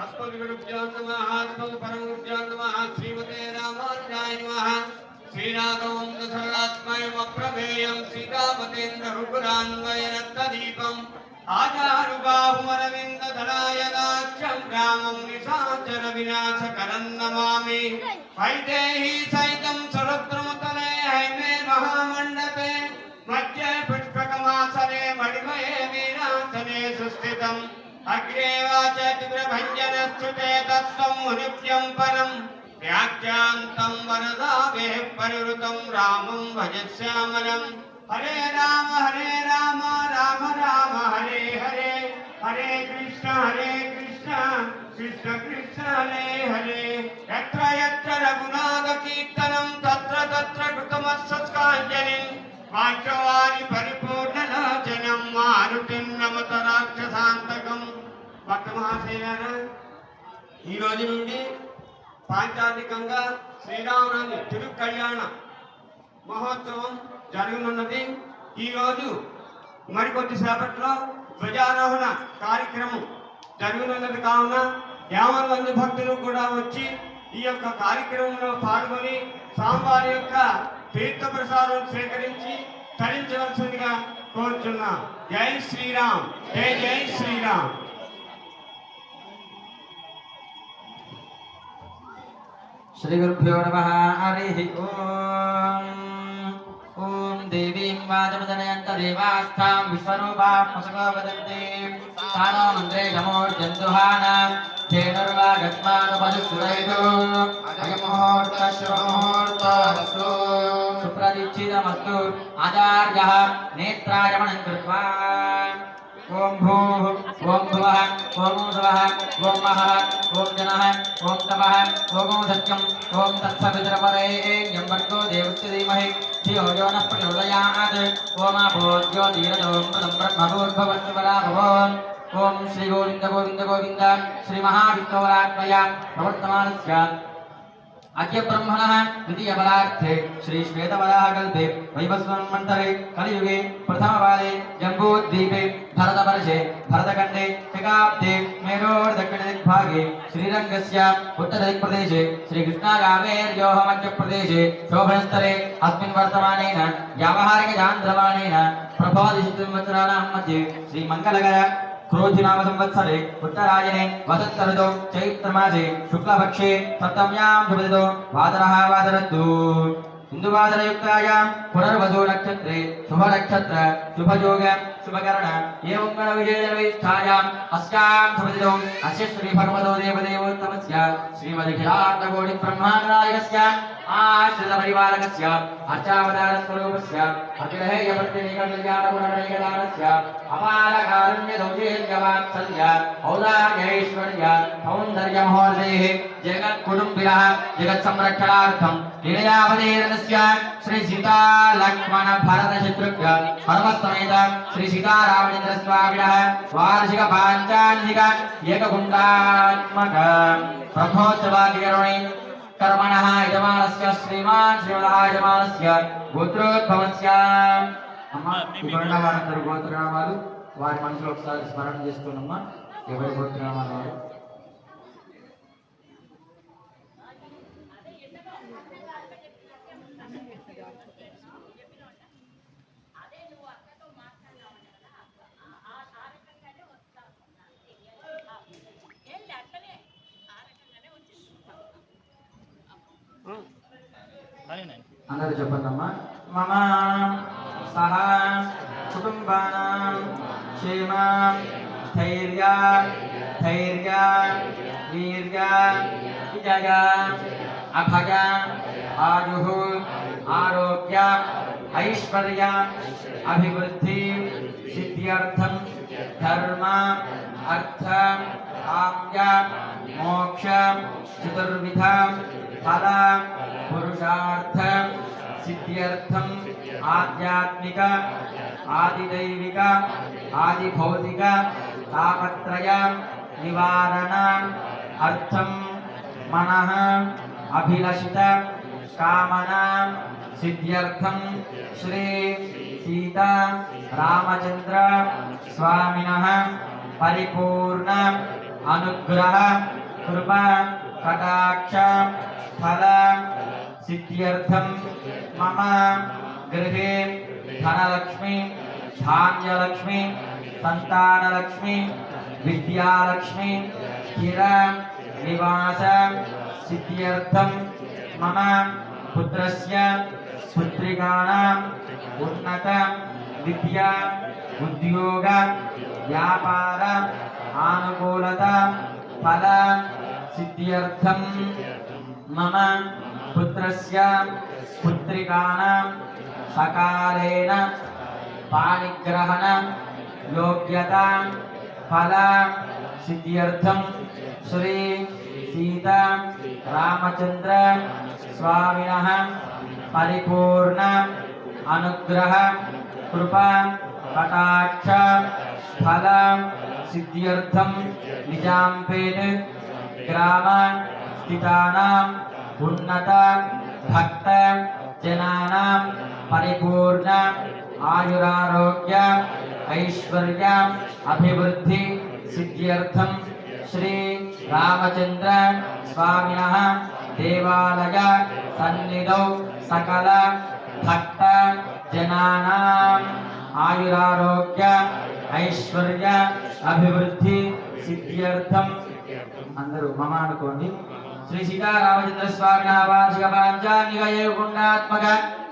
अस्मद्गुरुभ्यो नमः अस्मत्परमगुरुभ्यो नमः श्रीमते रामानुजाय नमः श्रीराघवं दशरथात्मयमप्रमेयं सीतापतेन्द्र रघुकुलान्वयरत्नदीपम् आचारुबाहुमरविन्ददलायदाख्यं रामं निशाचर विनाशकरं नमामि वैदेही सहितं सुरद्रुमतले हैमे महामण्डपे मध्ये पुष्पकमासने मणिमये वीरासने सुस्थितम् अग्रे वाचतिभञ्जनस्तुते तत्त्वं मुनिभ्यं परं व्याख्यान्तं वरदावेः परिवृतं रामं भजस्यामलम् हरे राम राम राम हरे हरे हरे कृष्ण कृष्ण कृष्ण हरे हरे यत्र यत्र रघुनाथकीर्तनं तत्र तत्र कृतमस्तकाञ्जलिं वाक्यवाणी परिपूर्णनाशनं मारुतिं नमत राक्षसान्तकं భక్త మహాశైలారా ఈ రోజు నుండి పాంచాలికంగా శ్రీరామనవమి తిరు కళ్యాణ మహోత్సవం జరగనున్నది. ఈరోజు మరికొద్ది సేపట్లో ధ్వజారోహణ కార్యక్రమం జరగనున్నది కావున 50 మంది భక్తులు కూడా వచ్చి ఈ యొక్క కార్యక్రమంలో పాల్గొని స్వామివారి యొక్క తీర్థ ప్రసాదం స్వీకరించి తరించవలసిందిగా కోరుచున్నాం. జై శ్రీరామ్, జై జై శ్రీరామ్. श्री गुरुभ्यो नमः. हरिः ओम्. ओम देवीं वाचमजनयन्त देवास्थां विश्वरूपां मसको वदन्ति तानो मन्त्रे समोर्जन्तुहाना धेनुर्वागस्मानुपदुसुरैतो अयमुहूर्तशुभमुहूर्तस्तु सुप्रदीक्षितमस्तु. आचार्यः नेत्रायमनं कृत्वा ओम भूः ओम भुवः ओम स्वः ओम महः ओम जनः ओम तपः ओम सत्यम् ओम तत्सवितुर्वरेण्यं भर्गो देवस्य धीमहि धियो यो नः प्रचोदयात्. ओम आपो ज्योतिरसोऽमृतं ब्रह्मभूर्भुवः पराभवन्. ओम श्री गोविन्द गोविन्द गोविन्द श्री महाविष्णुवरात्मया प्रवर्तमानस्य अद्य ब्रह्मणः द्वितीयबलार्थे श्री श्वेतवराहकल्पे वैवस्वन्मन्वन्तरे कलियुगे प्रथमपादे जम्बूद्वीपे भरतवर्षे भरतखण्डे शकाब्दे मेरोर्दक्षिणदिग्भागे श्रीरङ्गस्य उत्तरदिक्प्रदेशे श्रीकृष्णागावेर्योः मध्यप्रदेशे शोभनस्तरे अस्मिन् वर्तमानेन व्यावहारिकचान्द्रमानेन प्रभोदिशतसंवत्सराणां मध्ये श्रीमङ्गलकर क्रोधिनाम संवत्सरे उत्तरायणे वसंत ऋतौ चैत्रमासे शुक्लपक्षे सप्तम्यां शुभदिनौ वासरः वासरतु हिन्दुवासरयुक्तायां पुनर्वसु नक्षत्रे शुभनक्षत्र शुभयोग शुभकर्ण एवं गणविजयविष्ठायाम् अस्यां शुभदिनौ अस्य श्रीभगवतो देवदेवोत्तमस्य श्रीमद्खिलाण्डकोटिब्रह्माण्डनायकस्य आश्रितपरिवारकस्य अर्चावतारस्वरूपस्य अखिलहेयवर्तिनिकल्याणगुणगणैकदानस्य अपारकारुण्यदौर्जन्यवात्सल्य औदार्यैश्वर्य सौन्दर्यमहोदयेः जगत्कुटुम्बिनः जगत्संरक्षणार्थं लीलयावतीर्णस्य श्री सीता लक्ष्मण भरत शत्रुघ्न हनुमत्समेत श्री सीतारामचन्द्रस्वामिनः वार्षिक पाञ्चान्निक एककुण्डात्मक ब्रह्मोत्सवादिकरुणे कर्मणः यजमानस्य श्रीमान् श्रीमदः यजमानस्य గోత్రోద్భవస్య. అమ్మ ఇప్పుడున్న వారందరూ గోత్రనామాలు వారి మనసులో ఒకసారి స్మరణ చేసుకోనమ్మా. ఎవరి గోత్రనామాలు వారు అందరూ చెప్పండమ్మా. మమ సహ కుటుంబానాం క్షేమ స్థైర్య ధైర్య వీర్య విజయ అభయ ఆయుః ఆరోగ్య ఐశ్వర్య అభివృద్ధి సిద్ధ్యర్థం ధర్మ అర్థ కామ్య మోక్ష చతుర్విధ ఫల పురుషార్థ సిద్ధ్యర్థం ఆధ్యాత్మిక ఆదిదైవిక ఆదిభౌతిక తాపత్రయ నివారణ అర్థం మనః అభిలషిత కామనా సిద్ధ్యర్థం శ్రీ సీతా రామచంద్ర స్వామినః పరిపూర్ణ अनुग्रह कृपा कटाक्ष फल सिद्ध्यर्थम मम गृहे धनलक्ष्मी धान्यलक्ष्मी संतानलक्ष्मी विद्यालक्ष्मी स्थिर निवास सिद्ध्यर्थम मम पुत्रस्य पुत्रिकाणाम् उन्नत विद्या उद्योग व्यापार आनुकूलता फल सिद्ध्यर्थम मम पुत्रस्य पुत्रिकाणाम् सकालेन पाणिग्रहण योग्यता फल सिद्ध्यर्थम श्री सीता रामचंद्र स्वामिनः परिपूर्ण अनुग्रह कृपा कटाक्ष फल सिद्ध्यर्थम निजामपेट ग्राम स्थितानाम् उन्नत भक्त जनानां परिपूर्ण आयुरारोग्य ऐश्वर्य अभिवृद्धि सिद्ध्यर्थम श्री रामचंद्र स्वामिनः देवालय सन्निधौ सकल भक्त जनानां आयुरारोग्य ऐश्वर्य अभिवृद्धि सिद्ध्यर्थम अंदरू मम अनुकोंడి श्री सीतारामचंद्र स्वामिनः वार्षिक पांचान्निकये गुणात्मक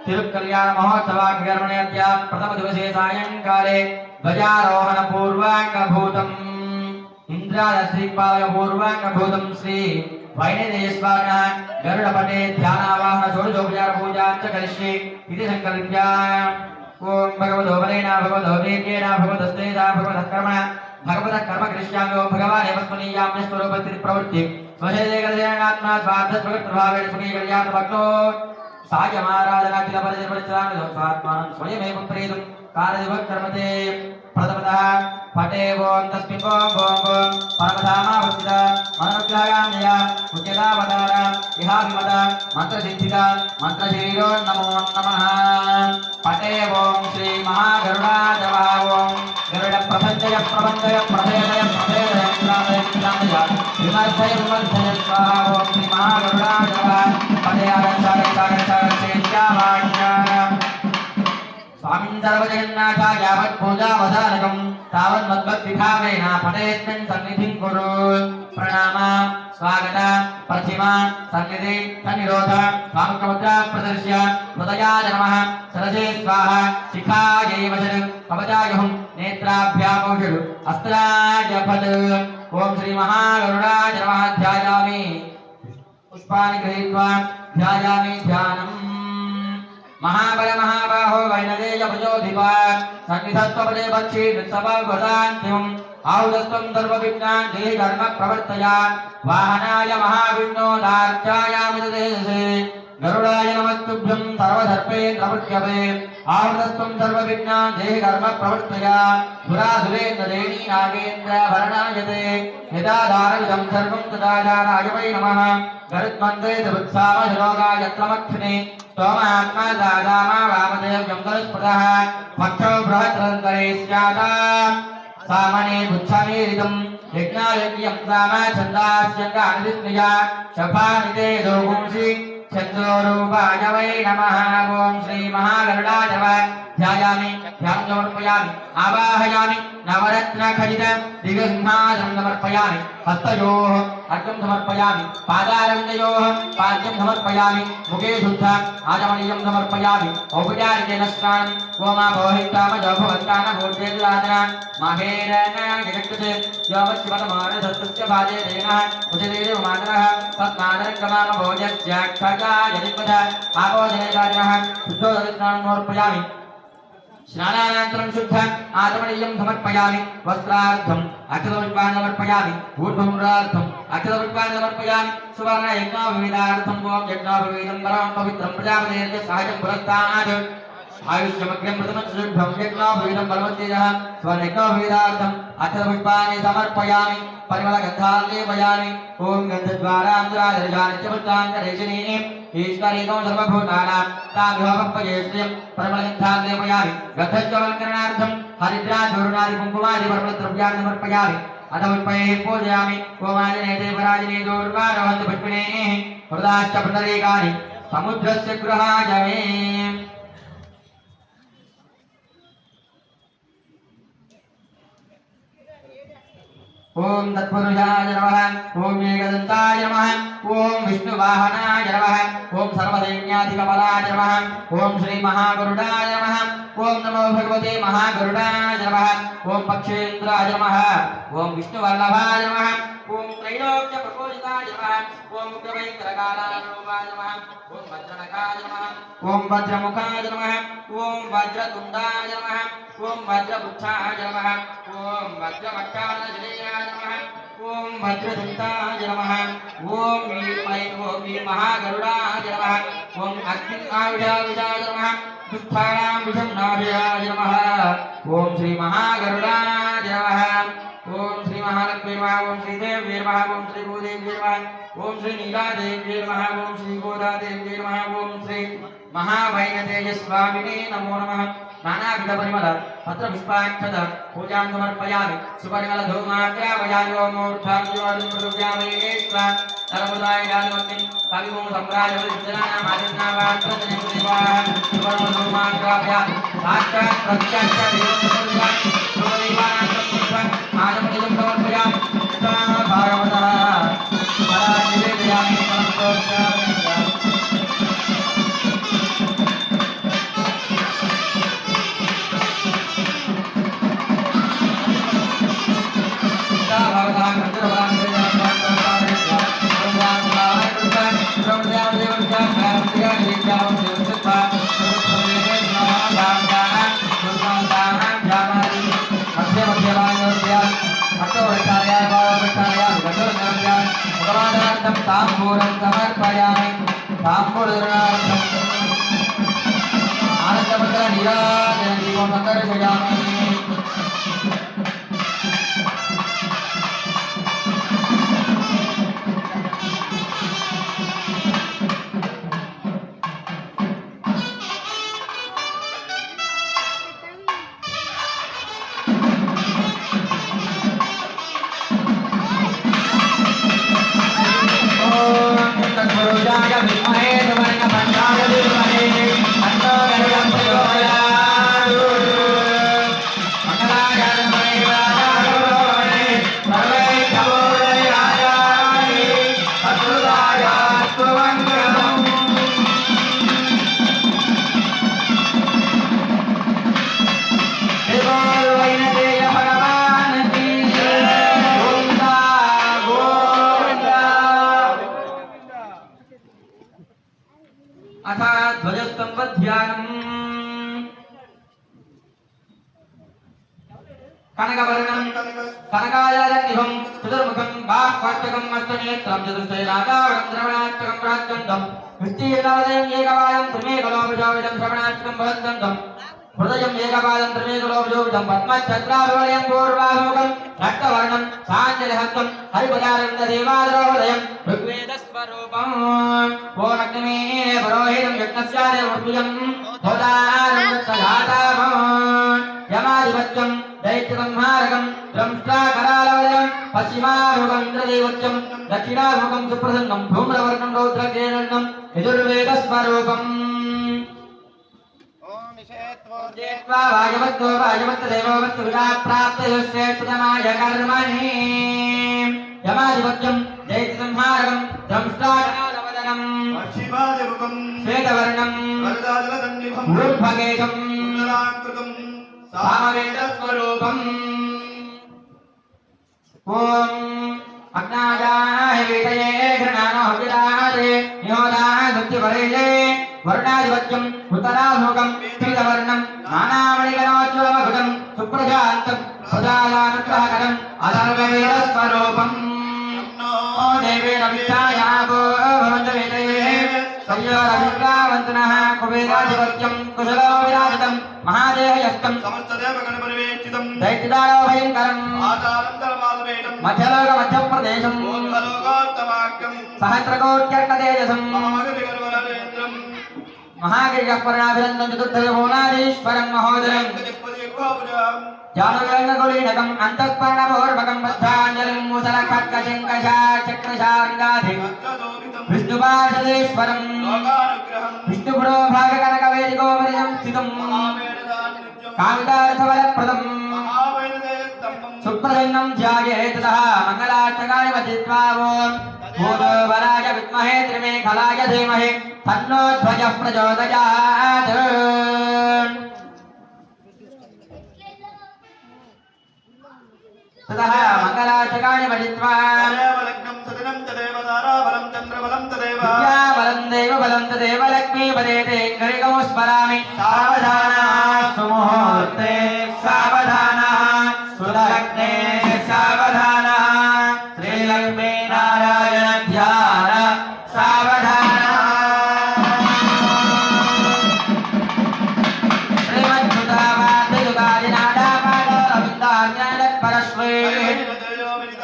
तिरुकल्याण महोत्सवाग्रहणे अद्य प्रथम दिवसे सायंकाले ध्वजारोहण पूर्वांगभूतम् इंद्रादश्रीपालक पूर्वांगभूतम् श्री वैनदेय स्वामिनः गरुडपटे ध्यानावाहन षोडशोपचार पूजा च करिष्ये इति संकल्प्य ओम भगवतो बलेन भगवतो वीर्येण भगवतस्तेजा भगवतः कर्म करिष्यामि ओम भगवान् एवस्मनीयाम्य स्वरूपति प्रवृत्ति स्वशेदेकर्षणात्मा स्वार्थस्वगतभावेन सुखीकर्यात् भक्तो सायमाराधना किल परिचर्परिचरामि स्वात्मानं स्वयमेव प्रेतुं कार्यदिवकर्मते प्रथमतः पटे ओम तस्मिन् ओम परमधामावस्थिता मनोग्रहायाम्य उच्यतावतार इहाभिमत मंत्रसिद्धिता मंत्रशरीरो नमो नमः पटे ओम श्री महागरुडाय ओम गरुड प्रभंजय प्रभंजय प्रभेदय प्रभेदय विमर्शय विमर्शय स्वाहा ओम श्री महागरुडाय पटे स्वामिन् सर्वजगन्नाथाय यावत् पूजावधानकं तावत् मद्भक्तिभावेन पठेऽस्मिन् सन्निधिं कुरु प्रणाम स्वागत प्रतिमा सन्निधि सन्निरोध स्वामुखमुद्रा प्रदर्श्य हृदयाय नमः सरसे स्वाहा शिखायै वचन कवचायुः नेत्राभ्यामौषधु अस्त्राय फल ओम श्री महागरुडाय नमः ध्यायामि पुष्पाणि गृहीत्वा ध्यायामि ध्यानम् महाबल महाबाहो वैनदेय भुजोधिपा सन्निधत्वपदे बक्षी नृत्सववदान्त्यम् आहुदस्त्वं सर्वविघ्नान् देहि कर्म प्रवर्तया वाहनाय महाविष्णोदार्चायामि तदेशे गरुडाय नमस्तुभ्यं सर्वधर्मेन्द्रवृत्यवे आहुदस्त्वं सर्वविघ्नान् देहि कर्म प्रवर्तया सुरासुरेन्द्रदेवी नागेन्द्र भरणायते यदा धारविदं सर्वं तदा धाराय वै नमः गरुत्मन्त्रे धृत्सामश्लोकाय त्रमक्षिणे स्तोमात्मा दादामा वामदेव्यं गरुत्पदः पक्षो बृहत्रन्तरे स्याता सामने बुच्छामीरितं यज्ञायज्ञं सामा छन्दास्यङ्गानिदिस्निया शफानिते दोगुंसि चन्द्रोरूपाय वै नमः ओम श्री महागरुडाय नमः ध्यायामि ध्यानं समर्पयामि आवाहयामि नवरत्न खचित दिव्यसिंहासनं समर्पयामि हस्तयोः अर्घ्यं समर्पयामि पादारविन्दयोः पाद्यं समर्पयामि मुखे शुद्ध आचमनीयं समर्पयामि औपचारिकेन स्नानं गोमापोहितामजोभवन्तानभूतेर्वादना माहेरेण जगत्कृते योमशिवतमानसत्तस्य भाजेतेन उचितेन मातरः तस्मादर्कमामभोजस्य खड्गाय दिग्वध आपोजनेकारिणः शुद्धोदस्नानं समर्पयामि स्नानानन्तरं शुद्ध आचमनीयं समर्पयामि वस्त्रार्थम् अक्षतपुष्पाणि समर्पयामि ऊर्ध्वमूलार्थम् अक्षतपुष्पाणि समर्पयामि सुवर्ण यज्ञोपवीतार्थम् ओम यज्ञोपवीतं परमं पवित्रं प्रजापतेर्य सहजं पुरस्तात् आयुष्यमग्रं प्रथमशुद्धं यज्ञोपवीतं परमतेजः स्वयज्ञोपवीतार्थम् अक्षतपुष्पाणि समर्पयामि परिमलगन्धाल्लेपयामि ओम गन्धद्वारान्तरादर्शानि च पुष्टान्तरेशनीं ईश्वरीकं सर्वभूतानां ताभ्योपयेष्यं परमगन्धाल्लेपयामि गन्धश्चवलङ्करणार्थं हरिद्राचूर्णादि कुङ्कुमादि परमद्रव्याणि समर्पयामि अथमुत्पैः पूजयामि ओम आञ्जनेये पराजिने दूर्वारवन्तु पुष्पिणे हृदाश्च पुण्डरीकानि समुद्रस्य गृहाय मे ओम तत्पुरुषाय नमः ओम एकदन्ताय नमः ओम विष्णुवाहनाय नमः ओम सर्वदैन्याधिकबलाय नमः ओम श्री महागरुडाय नमः ओम नमो भगवते महागरुडाय नमः ओम पक्षेन्द्राय नमः ओम विष्णुवल्लभाय नमः ओम त्रैलोक्य प्रपूजिताय नमः ओम उग्रवैकरकालाय नमः ओम वज्रनकाय नमः ओम वज्रमुखाय नमः ओम वज्रतुण्डाय नमः ओम वज्रपुच्छाय नमः ओम वज्रवक्त्राय नमः ओम वज्रदन्ताय नमः ओम वीर महागरुडाय नमः ओम अग्निआयुधाय नमः दुष्टानां विषमनाशाय नमः ओम श्री महागरुडाय नमः ओम श्री महालक्ष्मी नमः ओम श्री देवी नमः ओम श्री भूदेवी नमः ओम श्री नीलादेवी नमः ओम श्री गोदादेवी नमः ओम श्री महावैनतेजस्वामिने नमो नमः नानाविध परिमल पत्र पुष्पाक्षत पूजां समर्पयामि सुपरिमल धूमाग्रावयामि ओम मूर्धार्जुनमृत्यामि सर्वदाय गानवन्ति कविमुं सम्राजवदिजनानां आदिनावात्रजनेवाः सुपरिमल धूमाग्रावयामि साक्षात् प्रत्यक्ष देवपूजां सुपरिवारां पुष्पं आजमनिजं समर्पयामि भागवतः परानिवेदयामि परमोच्चामि तांबूलं समर्पयामि तांबूलार्थं आनंदपत्र नीराजनं दीपं दर्शयामि कनकवर्णं कनकायालनिभं चतुर्मुखं बाह्वाट्टकं मस्तनेत्रं चतुर्शैलादावनं श्रवणाट्टकं प्राच्यन्तं विस्तीर्णवदयं एकपादं त्रिमेकलोपजोविदं श्रवणाट्टकं भवन्तम् हृदयं एकपादं त्रिमेकलोपजोविदं पद्मच्छत्रावलयं पूर्वामुखं रक्तवर्णं साञ्जलिहस्तं हरिपदारं देवादरोदयं ऋग्वेदस्वरूपं ओम अग्निमे पुरोहितं यज्ञस्यादेवोर्भुजं होदारं सजातामं यमाधिपत्यं दैत्यसंहारकं द्रंष्ट्राकरालवलयं पश्चिमामुखं इंद्रदेवत्यं दक्षिणामुखं सुप्रसन्नं धूम्रवर्णं रौद्रकेरणं यजुर्वेदस्वरूपम् जेत्वा वायवत्तो वायवत्तदेवो वत्तुविदा प्राप्तयुश्रेष्ठतमाय कर्मणि यमाधिपत्यं दैत्यसंहारकं द्रंष्ट्राकरालवलयं पश्चिमादिमुखं श्वेतवर्णं वरदाजलदण्डिभं ऊर्ध्वकेशं कुण्डलाकृतं सामवेदस्वरूपम् ओम अग्नायाः वेदये घृणानो हविराजे निहोदाः सत्यवरेजे वर्णाधिपत्यम् उत्तरामुखं पीतवर्णं नानामणिगणोज्ज्वलमकुटं सुप्रशान्तं सदालानुग्रहकरम् अथर्ववेदस्वरूपम् देवेन विद्यायागो भवन्तवेदये संयोरभिप्रावन्तनः कुबेराधिपत्यं कुशलो विराजितं महादेहयस्तं समस्तदेवगणपरिवेष्टितं दैत्यदानव भयङ्करम् आचारं धर्मादवेदं मध्यलोक मध्यप्रदेशं लोकलोकोत्तमाख्यं सहस्रकोट्यर्कतेजसं महागविगणवरेन्द्रं महागिरिगः परणाभिनन्दं चतुर्थभुवनाधीश्वरं महोदयं జానురంగకులీనకం అంతఃపర్ణపూర్వకం బద్ధాంజలిం ముసలఖడ్గశంకషా చక్రశాంగాధి భద్రదోపితం విష్ణుపార్షదేశ్వరం లోకానుగ్రహం విష్ణుపురో భాగకనకవేదికోపరిజం స్థితం మహావేదదాన్నిత్యం కామితార్థఫలప్రదం మహావేదదేస్తంభం సుప్రసన్నం ధ్యాయేత్ తథా మంగళాష్టకాని వదిత్వా ఓం భూతోబలాయ విద్మహే త్రిమేఖలాయ ధీమహి తన్నో ధ్వజః ప్రచోదయాత్ తథా మంగళాష్టకాని వదిత్వా తదేవ లగ్నం సదినం తదేవ తారాబలం చంద్రబలం తదేవ విద్యాబలం దేవబలం తదేవ లక్ష్మీపదేతే గరికము స్మరామి సావధానా సుముహూర్తే సావధానా సులగ్నే సావధానా శ్రీలక్ష్మీ నారాయణ ధ్యాన సావధానా శ్రీమద్సుతావాదియుగాదినాథాపాదరవిందాన్యాదత్పరశ్వే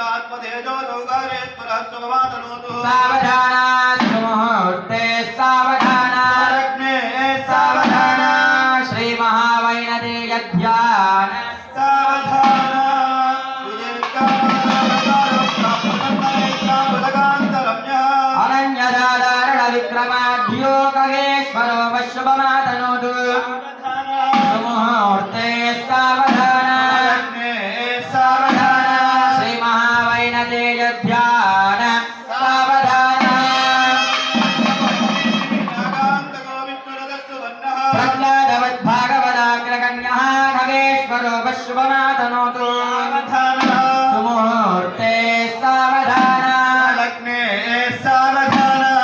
ఆత్మతేజో లోకారేశ్వరः సుభవాతనోతు సావధానా సుముహూర్తే సావధానా లగ్నే సావధానా శ్రీ మహావైనదేయ ధ్యాన సావధాన అనన్యదాధారణ విక్రమాధ్యోగేశ్వరో వశుభమాతనోతు సుముహూర్తే సావధానా సావధానా శ్రీ మహావైనదేయ ధ్యాన సావధానా ప్రహ్లాదవద్భాగవదాగ్రగణ్యః ఖగేశ్వరో వశుభమాతనోతు సుముహూర్తే సావధానా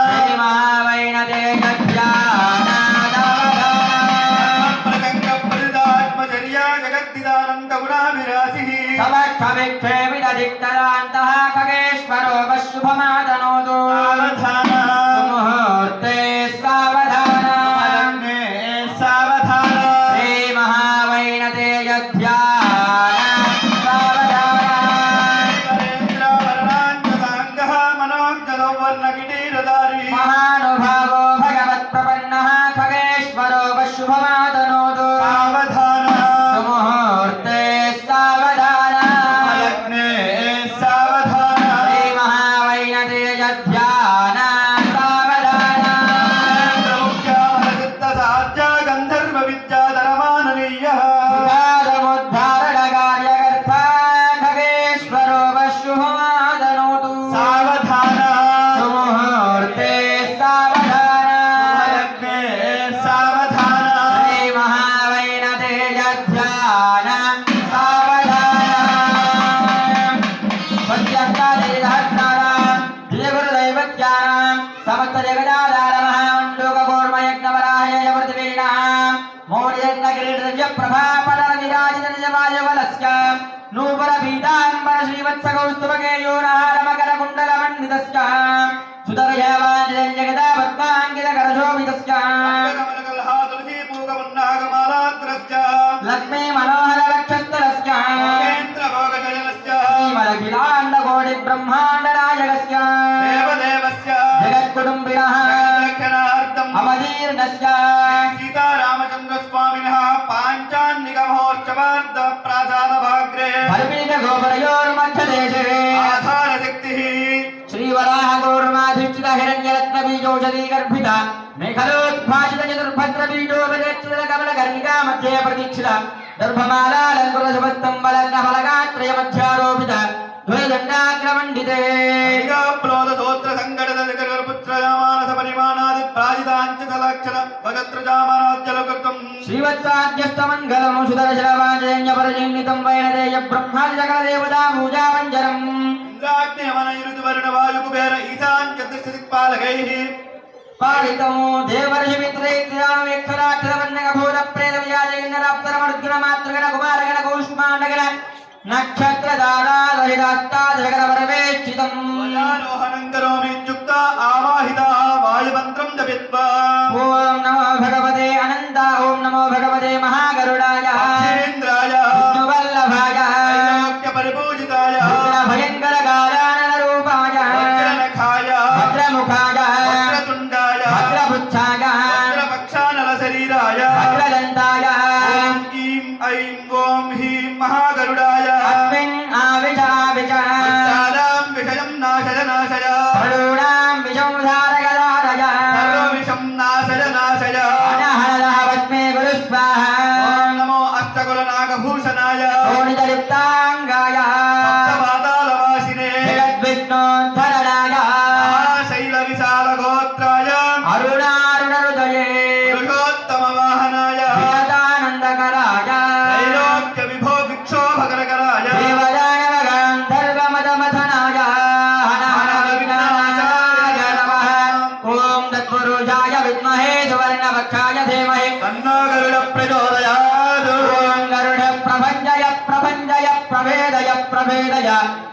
శ్రీ మహావైనదేయ ధ్యాన సమక్షవిక్షేమిదధిక్తరాन्तः ఖగేశ్వరో వశుభమాతనోతు సుముహూర్తే సావధానా శ్రీ మహావైనదేయ ధ్యాన సావధానా మహానుభావో భగవత్ప్రపన్నः ఖగేశ్వరో వశుభమాతనోతు సుముహూర్తే సావధానా శ్రీ మహావైనదేయ ధ్యాన సావధానా గంధర్వ విద్యాధరమాననీయ సుధారముద్ధారణ కార్యకర్తా ఖగేశ్వరో వశుభమాతనోతు సావధాన సుముహూర్తే సావధానా సావధాన శ్రీ మహావైనదేయ ధ్యాన సావధానా సత్యంకాదేహత్నారాం దివ్యగురుదైవత్యానాం సమస్త జగదాధారమహాండోకూర్మయజ్ఞవరాహయ పృథివీనాం మౌర్యజ్ఞకిరీటదివ్య ప్రభాపదర విరాజిత నిజవాయవలస్య నూపర పీతాంబర శ్రీవత్సకౌస్తుభకేయూరహారమకర కుండలమण्డితస్య సుదర్యవాజితం జగదాపద్మాంకితకరశోభితస్య లక్ష్మీ మనోహర వక్షస్థలస్య శ్రీమదఖిలాండకోటి బ్రహ్మాండ నాయకస్య జగత్కుటుంబినః అవధీర్ణస్య సీతారామచంద్ర స్వామిన పాంచాన్నిక మహోత్సవార్థ ప్రాసాదభాగ్రే పరిపీఠ గోపురయోర్మధ్యదేశే ఆధార శక్తి శ్రీవరాహ గౌర్మాధిష్ఠిత హిరణ్యరత్న బీజౌషధీ గర్భిత మేఘలోద్భాషిత చతుర్భద్ర బీజోపదేక్షిత కమల కర్ణికా మధ్యే ప్రతీక్షిత దర్భమాలాలంకృత శుభస్తంభలగ్న ఫలగాత్రయ మధ్యారోపిత ధ్వజదండాగ్రమండితే ప్రోద సోత్ర సంఘటన పుత్రమానస పరిమాణాది ప్రాజితాంచలక్షర భగత్రజామానాజ్జలకృతం శ్రీవత్సాద్యస్తమంగళం సుదర్శనవాజన్యపరజీర్ణితం వైనదేయ బ్రహ్మాది సకల దేవతా పూజావంజరం ఇంద్రాగ్నియమనైరుతి వరుణ వాయు కుబేర ఈశాన్ చతుర్దిక్పాలకైః పాలితం దేవర్షి మిత్రైత్యావేక్షరాక్షరవన్నగభూత ప్రేత విజాజగిన్నరాప్తరమర్జున మాతృగణ కుమారగణ కౌష్మాండగణ నక్షత్ర దారాదహితాస్తాదగణ పరమేక్షితం వయారోహణం కరోమి యుక్త ఆవాహిత వాయుమంత్రం జపిత్వా ఓం నమో భగవతే అనంత ఓం నమో భగవతే మహాగరుడాయ ఇంద్రాయ విష్ణువల్లభాయ త్రైలోక్య పరిపూజితాయ భయంకర కాలానన రూపాయ వజ్రనఖాయ భద్రముఖాయ వజ్రతుండాయ భద్రపుచ్ఛాయ వజ్రపక్షానల శరీరాయ భద్రదంతాయ ఓం ఈం ఐం ఓం హ్రీం మహా सर्वूणां विषंधारगदारय सर्वविषं नाशय नाशय अनहरदः वस्मे गुरुस्वाहा ॐ नमो अष्टकुलनागभूषणाय शोणितलिप्ताङ्गाय सप्तपातालवासिने जगद्विष्णोद्धरणाय महाशैलविशालगोत्राय अरुणारुणहृदये पुरुषोत्तमवाहनाय विगतानन्दकराय त्रैलोक्यविभो विक्षोभकरकराय देवदानवगान्धर्वमदमथनाय हनहरविघ्ननाशाय नमः ॐ तत्पुरुषाय विद्महे सुवर्णवक्षाय धीमहि तन्नो गरुडप्रचोदयात् ॐ गरुडप्रभञ्जय प्रभञ्जय प्रभेदय प्रभेदय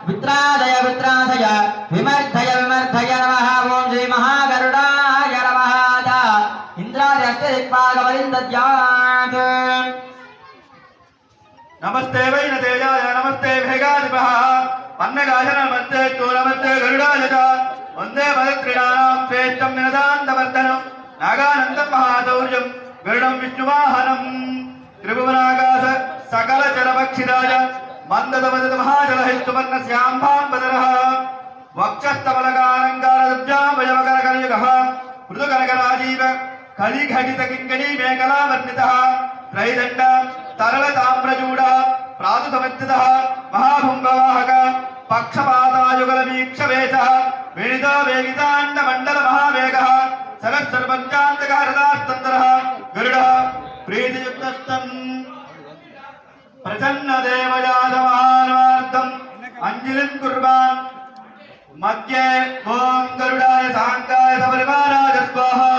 वित्रादय वित्रादय विमर्धय विमर्धय नमः ॐ श्रीमहागरुडाय नमः इन्द्रादयष्टदिक्पालवलिन्दद्यात् नमस्ते वैनतेजाय नमस्ते भेगाधिपः पन्नगाय नमस्ते तो नमस्ते गरुडाय च वन्दे मदत्रिणानां श्रेष्ठं निनदान्तवर्धनं नागानन्दं महाशौर्यं गरुडं विष्णुवाहनं त्रिभुवनाकाश सकलचरभक्षिराय मन्ददमदत महाजलहिस्तुवर्णस्याम्भाम्बदरः वक्षस्तमलकालङ्कारदब्जामयवकरकलयुगः मृदुकनकराजीव कलिघटितकिङ्कणी मेखलावर्णितः त्रैदण्ड तरलताम्रचूड प्रातुसमर्थितः महाभुङ्गवाहक पक्षपातायुगलवीक्षवेशः वेणितो वेगिताण्डमण्डलमहावेगः सरस्सर्पञ्चान्तकः हृदास्तन्दरः गरुडः प्रीतियुक्तस्तन् प्रसन्नदेवजातमानवार्थम् अञ्जलिं कुर्वान् मध्ये ॐ गरुडाय साङ्गाय सपरिवाराय स्वाहा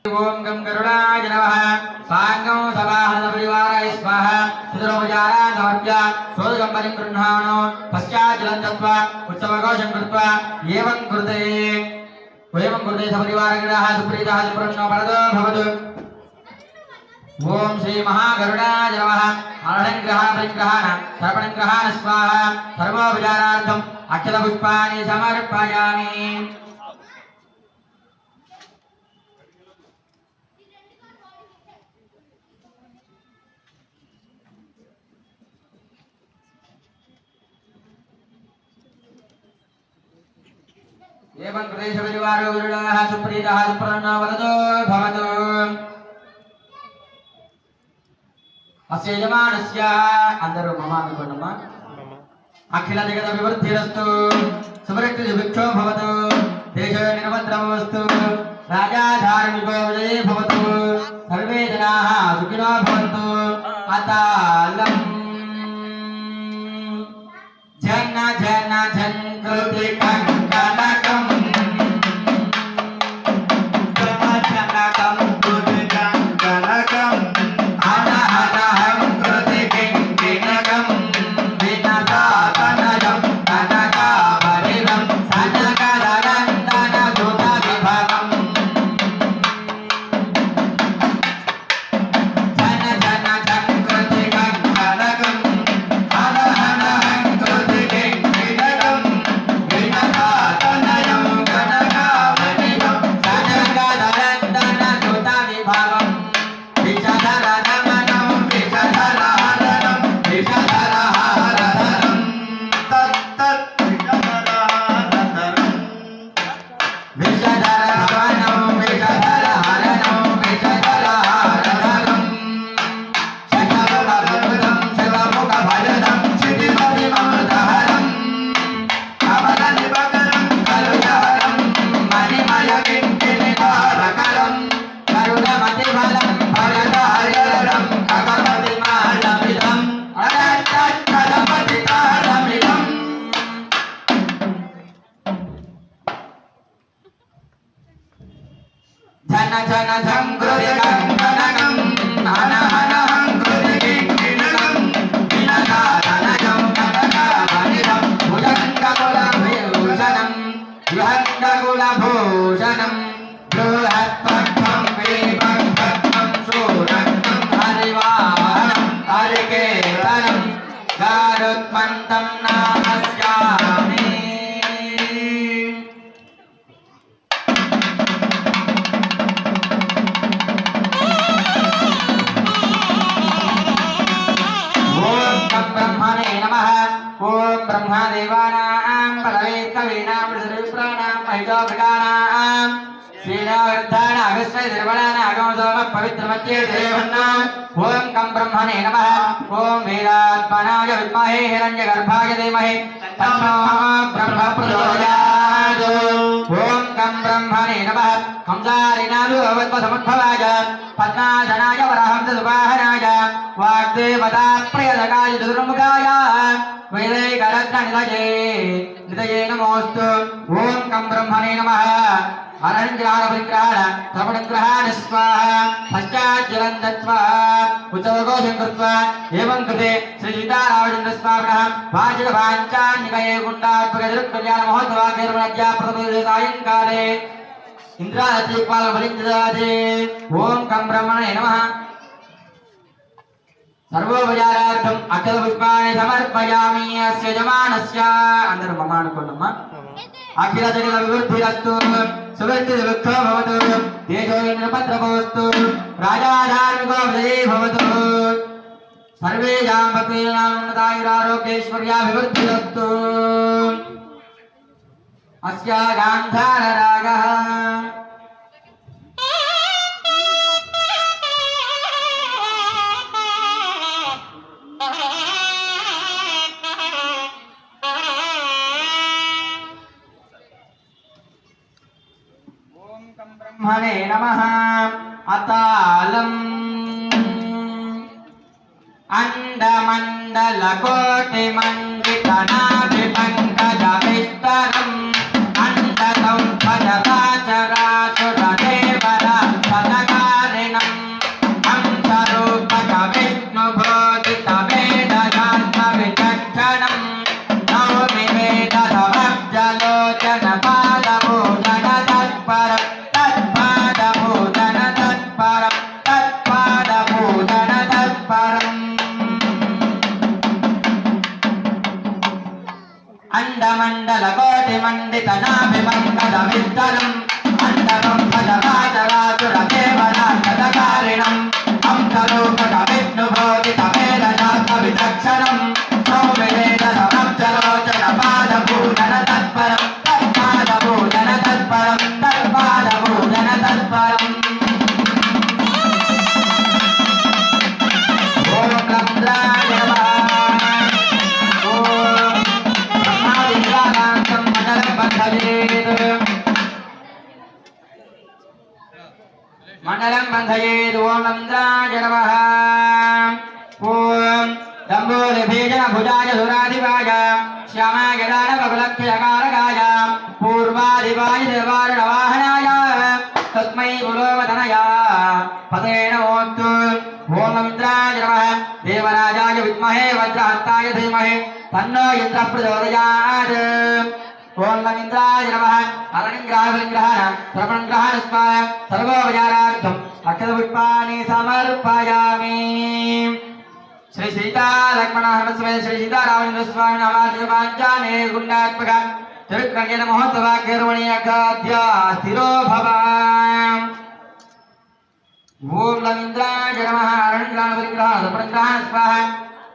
ओम गं गरुडाय नमः साङ्गं सभाहनपरिवाराय स्वाहा चतुरोपचारान् समर्प्य सोदकम्बलिं गृह्णानो पश्चात् जलं दत्त्वा उत्सवघोषं कृत्वा एवं कृते सपरिवारगणाः सुप्रीताः सुप्रन्नो वरदो भवतु ओम श्री महागरुडाय नमः अर्हङ्ग्रहाण सर्पणग्रहाण स्वाहा सर्वोपचारार्थम् अक्षतपुष्पाणि समर्पयामि एवं प्रदेशपरिवारो गरुडाः सुप्रीताः सुप्रन्नो वरदो भवतु अस्य यजमानस्य अंदरो मम अनुकोणमा अखिल जगत विवर्धिरस्तु सुवृत्ति सुभिक्षो भवतु देशो निर्भद्रमस्तु राजा धार्मिको विजये भवतु सर्वे जनाः सुखिनो भवन्तु अतालं जन जन जन कृति कंकणकम् जन जन झंकृति कंकणकं हन हन हंकृति गारुत्मन्तं नमस्यामि ब्रह्मणे नमः ओम ब्रह्मदेवानां पदवे कवीनां ऋषिप्राणां महिषाभिगानां श्रीनावर्धाना विश्वनिर्मलानागमसोम पवित्रमत्ये देवन्नां ओम कं ब्रह्मणे नमः ओम वीरात्मनाय विद्महे हिरण्यगर्भाय धीमहि तन्नो ब्रह्म प्रचोदयात् ओम कं ब्रह्मणे नमः कंसारिणाभिभवत्वसमुद्भवाय पद्मासनाय वरहंससुवाहनाय वाग्देवता प्रियदकाय दुर्मुखाय वैदैकरत्ननिधये निधये नमोऽस्तु ओम कं ब्रह्मणे नमः अनन्ग्रहाणपरिग्रहाण श्रवणग्रहाण स्वाहा पश्चाज्जलं दत्त्वा उत्सवघोषं कृत्वा एवं कृते श्रीसीतारामचन्द्रस्वामिनः वाचिकवाञ्छान्निकये गुण्डात्मकतिरुक्कल्याणमहोत्सवाकेर्वणज्ञा प्रथमदिवसे सायङ्काले इंद्रादिक्पालबलिञ्जदादे ओम कं ब्रह्मणे नमः सर्वोपचारार्थं अक्षतपुष्पाणि समर्पयामि अस्य यजमानस्य अंदर मम अनुकोण्डम्मा अखिल जगत विवृद्धिरस्तु सुवृद्धिर्वृद्धो भवतु तेजो निरपद्रभवस्तु राजाधार्मिको विजयी भवतु सर्वेषां भक्तीनां उन्नतायुरारोग्यैश्वर्याभिवृद्धिरस्तु अस्य गान्धाररागः ब्रह्मणे नमः अतालम् अण्डमण्डलकोटिमण्डितनाभिपङ्कजविस्तरम् अण्डसंपदवाचराचुरदेवराक्षसकारिणम् हंसरूपकविष्णुभोदितवेदशास्त्रविचक्षणम् नौमि वेदसमब्जलोचनपादभूषणतत्परम् अण्डमण्डलकोटिमण्डितनाभिपङ्कजविस्तरम् अण्डसंपदवाचराचुरदेवराक्षसकारिणम् हंसरूपकविष्णुभोदितवेदशास्त्रविचक्षणम् नौमि वेदसमब्जलोचनपादभूषणतत्परम् तत्पादभूषणतत्परम् तत्पादभूषणतत्परम् ओम ब्रह्मराय नमः ओम ब्रह्मादित्यानां मण्डलं बन्धयेत् ओम नन्द्राय नमः ओम दम्बोलिभीजनभुजाय सुराधिपाय श्यामाय दानवकुलक्षयकारकाय पूर्वाधिपाय देवारुणवाहनाय तस्मै पुरोवतनय पते नमोऽस्तु ओम इन्द्राय नमः देवराजाय विद्महे वज्रहस्ताय धीमहि तन्नो इन्द्रः प्रचोदयात् ओम इन्द्राय नमः अरणिग्रहविग्रहाण श्रवणग्रहाण स्वाहा सर्वोपचारार्थम् अक्षतपुष्पाणि समर्पयामि श्री सीता लक्ष्मण हनुमत श्री सीतारामचंद्र स्वामी नमाजपांचाने गुंडात्मक तिरुकंजन महोत्सव केरवणीय खाद्य स्थिरो भव ओम लमिंद्राय नमः अरणग्रहण परिग्रहण सपरग्रहण स्वाहा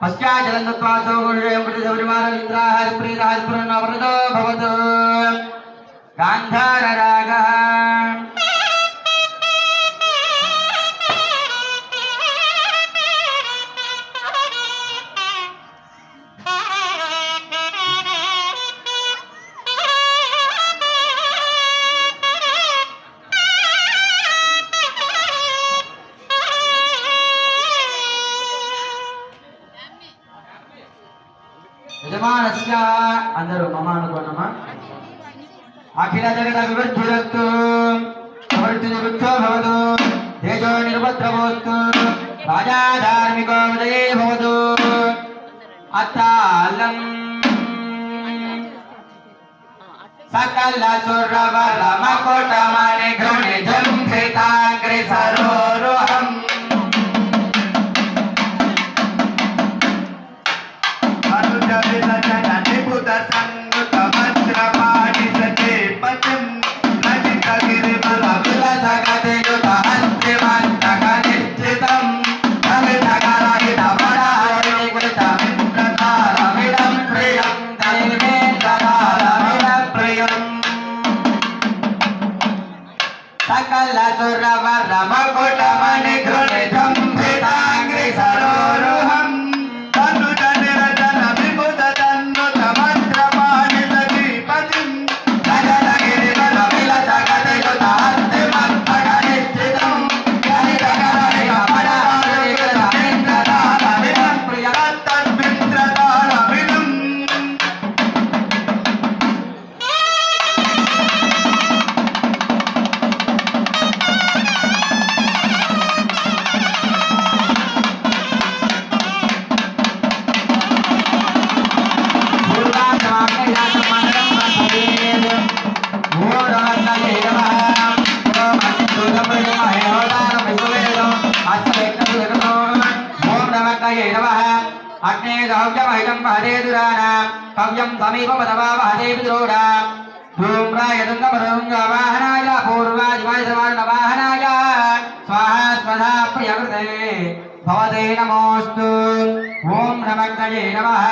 पश्चात् जलं दत्त्वा सौगुणजयं प्रतिसौरिमार इंद्राः प्रीतः स्फुरन्नवरदो भवतु गान्धाररागः यजमानस्य अंदरू मम अनुकोणमा अखिल जगत विवृद्धिरस्तु समृद्धिर्वृद्धो भवतु तेजो निर्भद्रवोस्तु राजा धार्मिको विजये भवतु अतालम् सकल सुरवर मकुटमणि घृणि झुम्भिताग्रि सरोरुहम् वरुणाय नमः अग्ने दहव्यमहितं महते दुराना कव्यं समीपमदवा महते विद्रोणा धूम्राय दुङ्गमरुङ्गवाहनाय पूर्वादिवाय सर्वाणवाहनाय स्वाहा स्वधा प्रियकृते भवते नमोऽस्तु ॐ नमग्नये नमः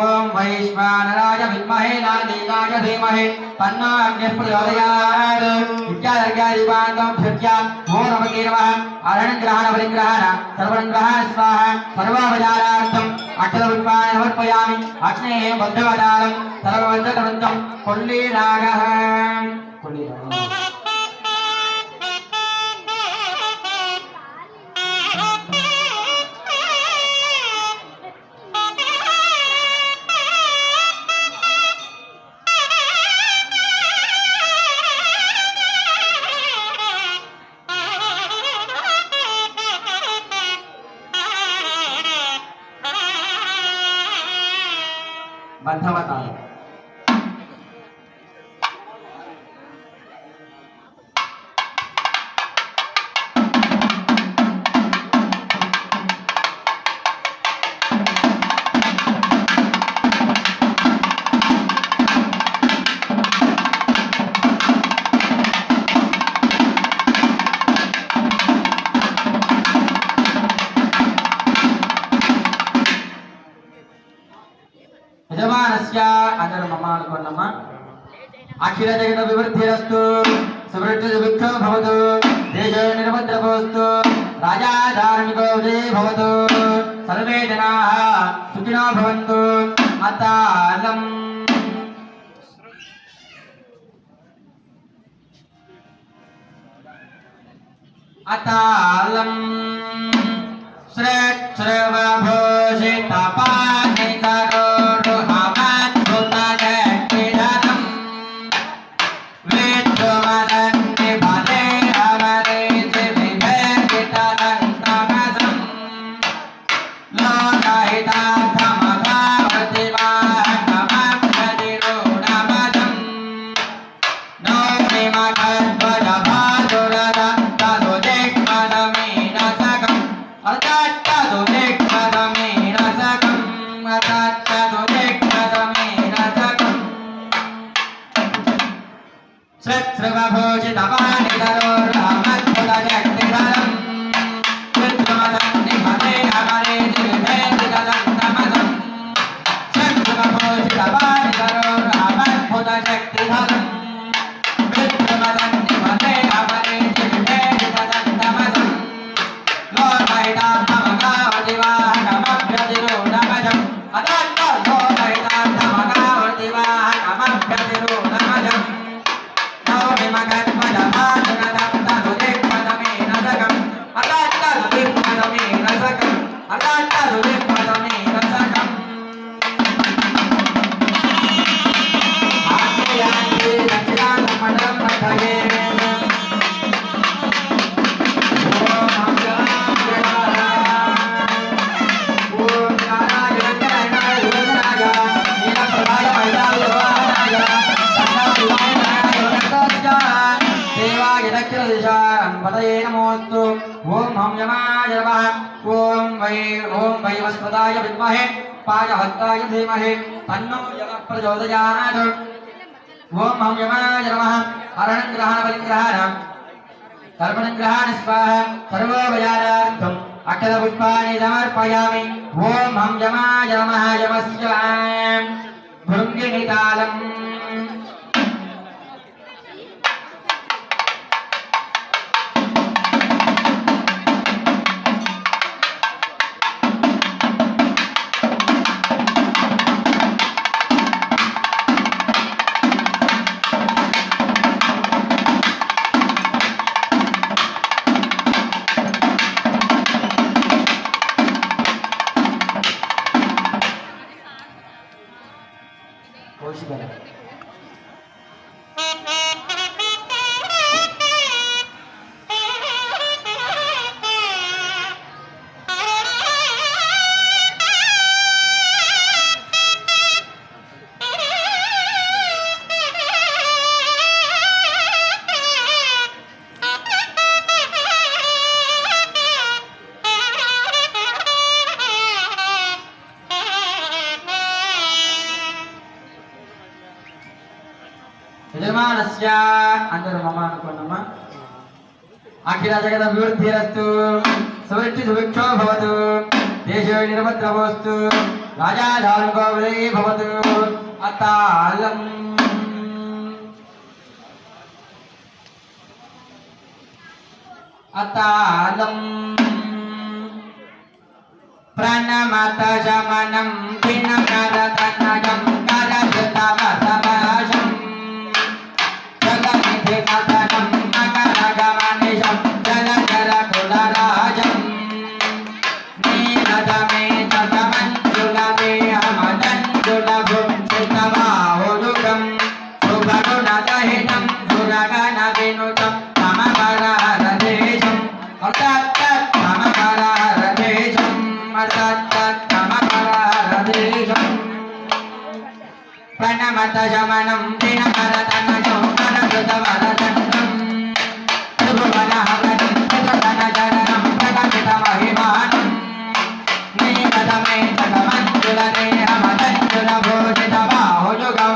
ॐ वैश्वानराय विद्महे नानीकाय धीमहि तन्नो अग्निः प्रचोदयात् इत्यादर्घ्यादिपान्तं धृत्या ॐ नमके नमः अरणग्रहण परिग्रहण सर्वग्रहण स्वाहा सर्वोपचारार्थम् अक्षरपुष्पाणि समर्पयामि अग्नेः बद्धवदालं सर्वबद्धवन्तं कोल्लीरागः बद्धवताल यजमानस्य अदर ममानुकोन्नम्मा अखिल जगत विवृद्धिरस्तु सुवृत्ति विक्षो भवतु देश निर्भद्रभवस्तु राजा धार्मिको विजयी भवतु सर्वे जनाः सुखिनो भवन्तु अतालम् श्रेष्ठभूषितपानितरो नमोस्तु ओम हम यमाय नमः ओम वै वस्पदाय विद्महे पायहस्ताय धीमहि तन्नो यमः प्रचोदयात् ओम हम यमाय नमः अरणग्रहण परिग्रहण कर्मणग्रहण स्वाहा सर्वोपचारार्थम् अक्षरपुष्पाणि समर्पयामि ओम हम यमाय नमः यमस्य भृङ्गिनितालम् యజమానస్య అందరూ మమ అనుకోండమ్మా. అఖిల జగదభివృద్ధిరస్తు సువృష్టి సుభిక్షో భవతు దేశో నిరభద్రవోస్తు రాజాధారుకో విజయీ భవతు. అతాళం అతాళం ప్రణమత శమనం దినకరతనయం కరజతమతమశం జగనిధి కథనం మకరగమనిశం జలజలకులరాజం నీలదమే తతమంజులదేహమదంజులభుంచితబాహురుగం సుగరుణదహితం సురగణ వినుతం సమవరహరదేశం సమవరహరదేశం సమవరహరదేశం ప్రణమత శమనం దినకరతనయం కరజతమరదండం త్రిభువనహరణం త్రిభువనచరణం జగమితమహిమానం నీలదమే తతమంజులదేహమదంజులభూషితబాహుయుగం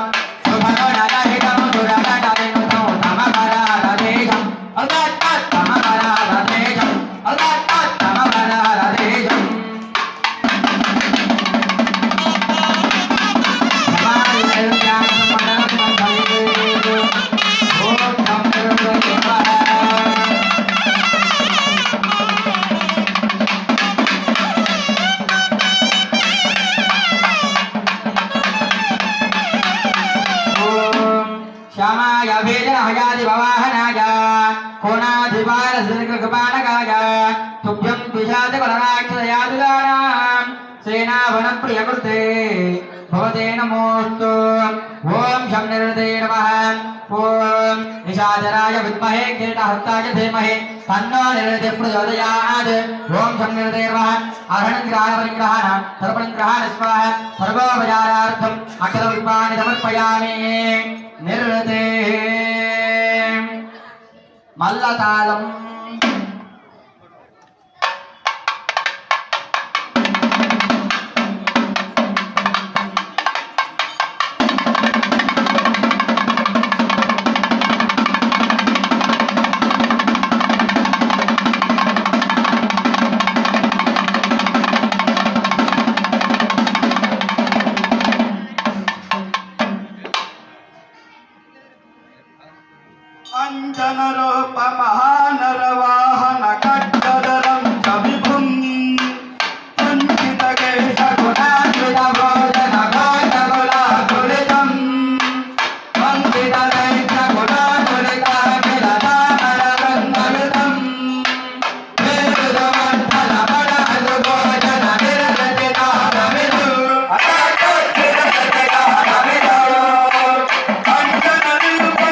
శుభగుణరహితం సురగణవినుతం సమవరహరదేశం సమవరహరదేశం సమవరహరదేశం. శ్యామాయ వేదనహయాది భవాహనాయ కోణాధిపాల శ్రీకృపాణకాయ తుభ్యం ద్విషాదిపరరాక్షసయాదుగానాం సేనావనప్రియకృతే భవతే నమోస్తు. ఓం శం నిరుతే నమః. ఓం నిశాచరాయ విద్మహే కీటహస్తాయ ధీమహి తన్నో నిరుతే ప్రచోదయాత్. ఓం శం నిరుతే నమః. అర్హణగ్రహాణ పరిగ్రహాణ సర్వగ్రహాణ స్వాహ సర్వోపచారార్థం అఖిల విద్వాని సమర్పయామి. నిరుతే మల్లతాళం అంజనరూప మహానరవాహన కట్టదరం కవిభుం కుంచితకేశ గుణాకృత భోజన ఘోషగులాకులితం వందితరైత గుణాకులితాకిలతామరవృందవితం వేరుదమండల పడదు భోజన నిరతితారమిదు అతకృతితారమిదు అంజనరూప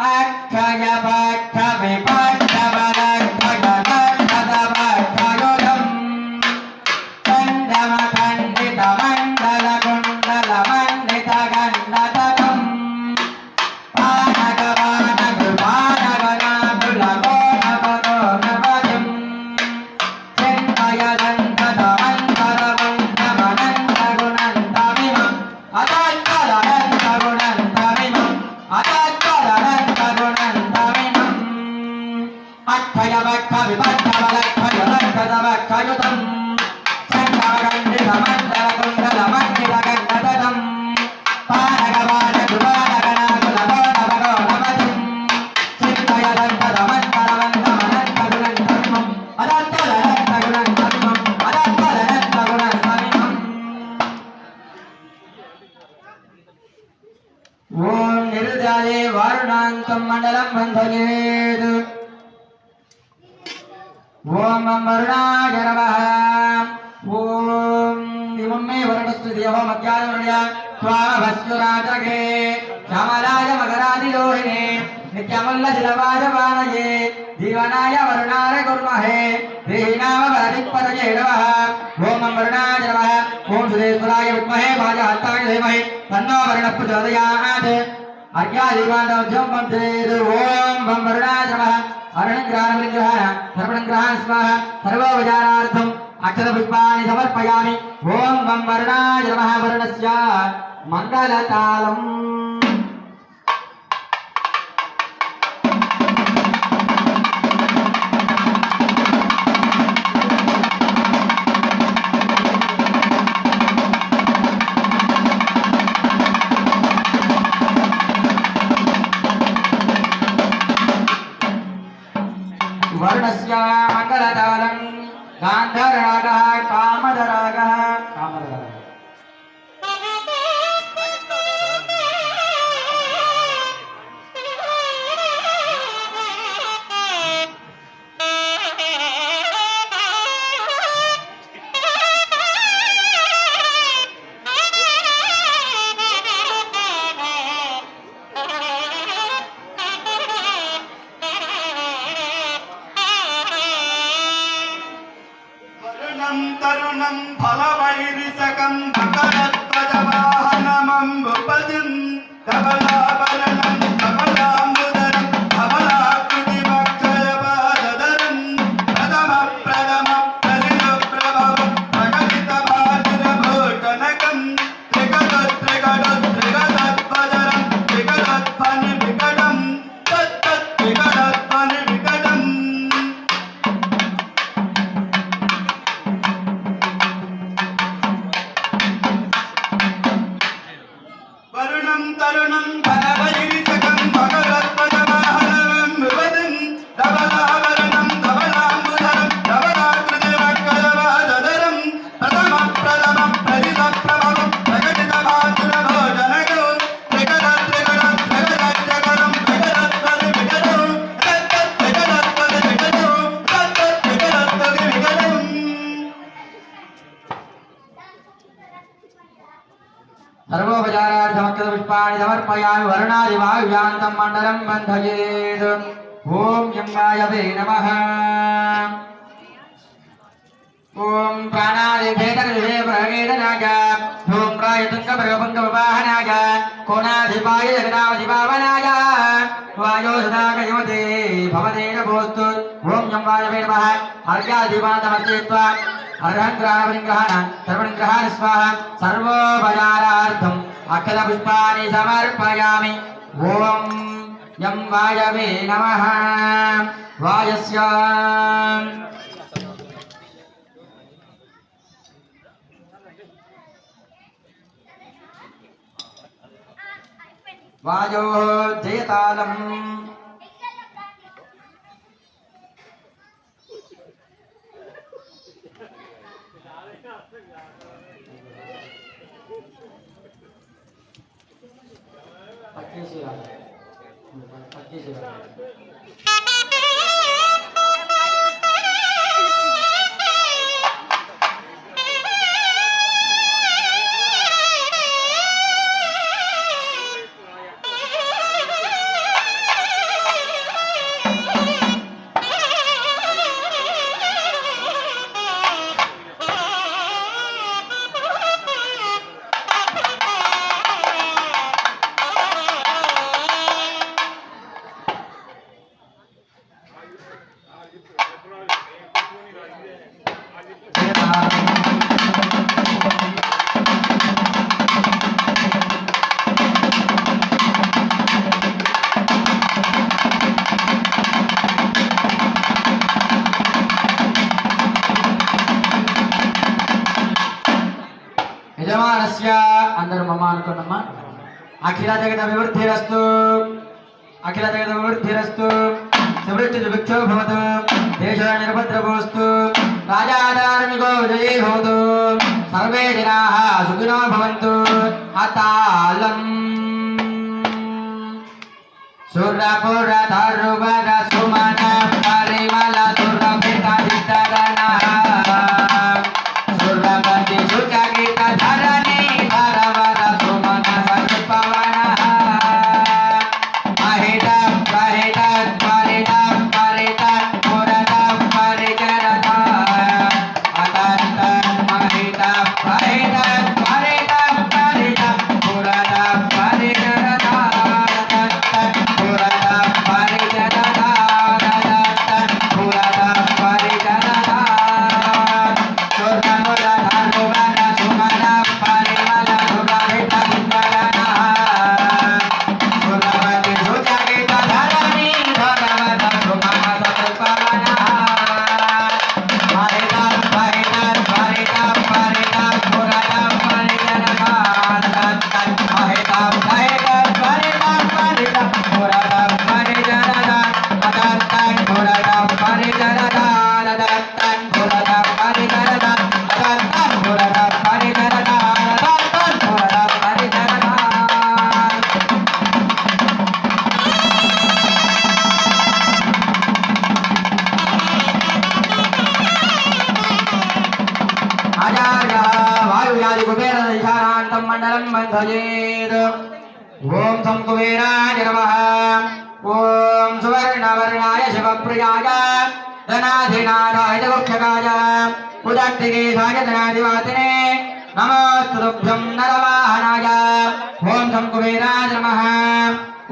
అక్షయ భక్ష విపక్ష బలక్షగదక్షదభక్షయుధం చంద్రమ ఖండిత మండల కుండల మండిత గండతకం పానగవానగృపానగనాకులగోనపగోనపజం చింతయదంతమంతరగుండమనంతగుణంతమిమం అతచ్చదనంతగుణంతమిమం అతచ్చదనంతగుణంతమిమం అక్షయ భక్ష విపక్ష బలక్షయుధం చంద్రమఖండిత మండల కుండల మండిత గండతకం పానగవానగృపానగనాకులగోనపగోనపజం చింతయదంతమంతరవంతమనంతగుణంతమిమం అతచ్చదనంతగుణంతమిమం అతచ్చదనంతగుణంతమిమం. ఓం నిరుదాయే వారుణాంతం మండలం బంధయేత్. ఓం వరుణాయ నమః. ఓం ఇమం మే వరుణస్తు దేవో మధ్యాహ్నయ త్వామభస్యురాజగే శ్యామలాయ మకరాదిలోహినే నిత్యమల్ల శిలవాజపానయే जीवनाय वरुणाय कुर्महे देहिनाम बलदिक्पतये नमः ओम वरुणाय नमः ओम सुरेश्वराय विद्महे भाजहस्ताय धीमहि तन्नो वरुणः प्रचोदयात् अर्घ्यादिवादोऽध्यं वन्देत् ओम वरुणाय नमः अरुणग्रहणविग्रहाय सर्वग्रहाय स्वाहा सर्वोपचारार्थम् अक्षरपुष्पाणि समर्पयामि ओम वरुणाय नमः वरुणस्य मङ्गलतालम् वर्णस्य मङ्गलतालं गान्धरागः कामदरागः तरुणं फलवैरिसकं भकरध्वजवाहनमम्बुपदिं धवलाभरणं धवलाम्बुदरं धवलाकृतिमक्षयपादधरं प्रथमप्रभवं प्रकटितभाषिरभूषणकं त्रिकटध्वजरं त्रिकटध्वनिविकटं तत्तद्विकटध्वनिविकटम् तरुणं फलवैरिसकं भकरध्वजवाहनमम्बुपदिं धवलाभरणं धवलाम्बुदरं धवलाकृतिमक्षयपादधरं प्रथमप्रभवं प्रकटितभाषिरभूषणकं त्रिकटध्वजरं त्रिकटध्वनिविकटं तत्तद्विकटध्वनिविकटं सर्वोपचारार्थमक्षरपुष्पाणि समर्पयामि वरुणादिवायुव्यान्तं मण्डलं बन्धयेत् ॐ यम्बायवे नमः ॐ प्राणादिभेदविभेदनाय धूम्राय तुङ्गभृगपुङ्गविवाहनाय कोणाधिपाय जगदावधिपावनाय वायो सदाकयमते भवतेन भोस्तु ॐ यम्बायवे नमः अर्घ्यादिवादमर्चयित्वा अर्हङ्ग्रहणं सर्वग्रहान् स्वाहा सर्वोपचारार्थम् अक्षरपुष्पाणि समर्पयामि ॐ यं वायवे नमः वायस्य वायोः जयतालम् యజమానస్య అందరూ మమ అనుకున్నమ్మా అఖిల జగత వివృద్ధిరస్తు అఖిల జగత వివృద్ధిరస్తు సమృద్ధి దుభిక్షో భవతు దేశ నిరభద్రభోస్తు రాజాధార్మికో విజయీ భవతు సర్వే జనాః సుఖినో భవంతు అతాలం సురపురధరువర సుమన పరిమళ సురభితరితగణ సురపతి సుచకిత ధరణి వరవర సుమన సత్పవన మహిత పరిత పరిత పరిత మహితం సహితం పరితం పరితం పురతం పరిజనదా అదత్తం పురతం పరిజనదా అదత్తం పురతం పరిజనదా అదత్తం పురతం పరిజనదా అదత్తం పురతం పరిజనదా आचार्य वायुव्यादि कुबेर ईशानान्तं मण्डलं बन्धयेत् ओम सं कुबेराय नमः ओम सुवर्णवर्णाय शिवप्रियाय धनाधिनाथाय जगुक्षकाय उदट्टिकेशाय धनाधिवासिने नमोस्तुभ्यं नरवाहनाय ओम सं कुबेराय नमः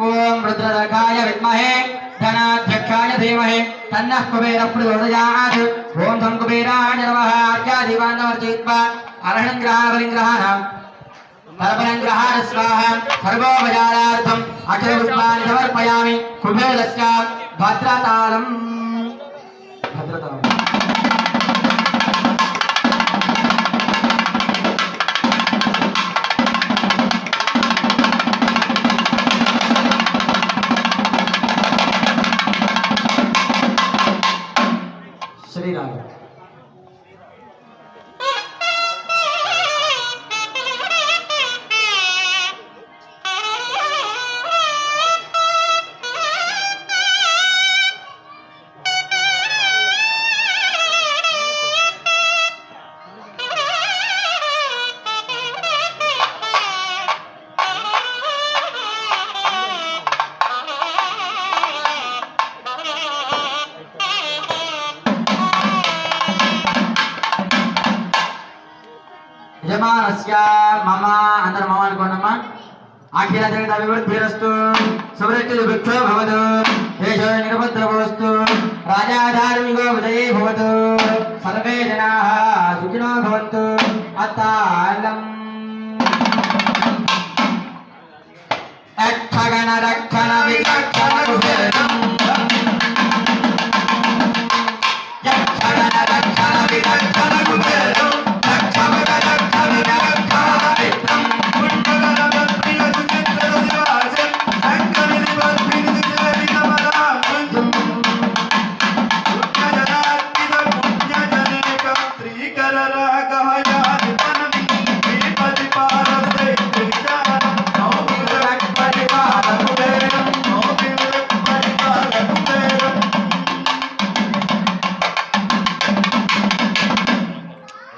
ओम रुद्रदर्गाय विद्महे धनाध्यक्षाय धीमहि तन्नः कुबेरः प्रचोदयात् ओम सं कुबेराय नमः आर्यादिवानवर्जित्वा अर्हणग्रहाबलिग्रहाणाम् सर्वनग्रहाण स्वाहा सर्वोपचारार्थम् अक्षरपुष्पाणि समर्पयामि कुबेरस्य भद्रतालम् श्रीराम यजमानस्य मम अंदर मम अनुकोणम्मा अखिल जगत अभिवृद्धिरस्तु सुवृत्तिर्भिक्षो भवतु येषो निरपद्रवोऽस्तु राजा धार्मिको विजये भवतु सर्वे जनाः सुखिनो भवन्तु अत्तालम् अक्षगण रक्षण विचक्षण कुबेरम् यक्षगण रक्षण विचक्षण कुबेरम्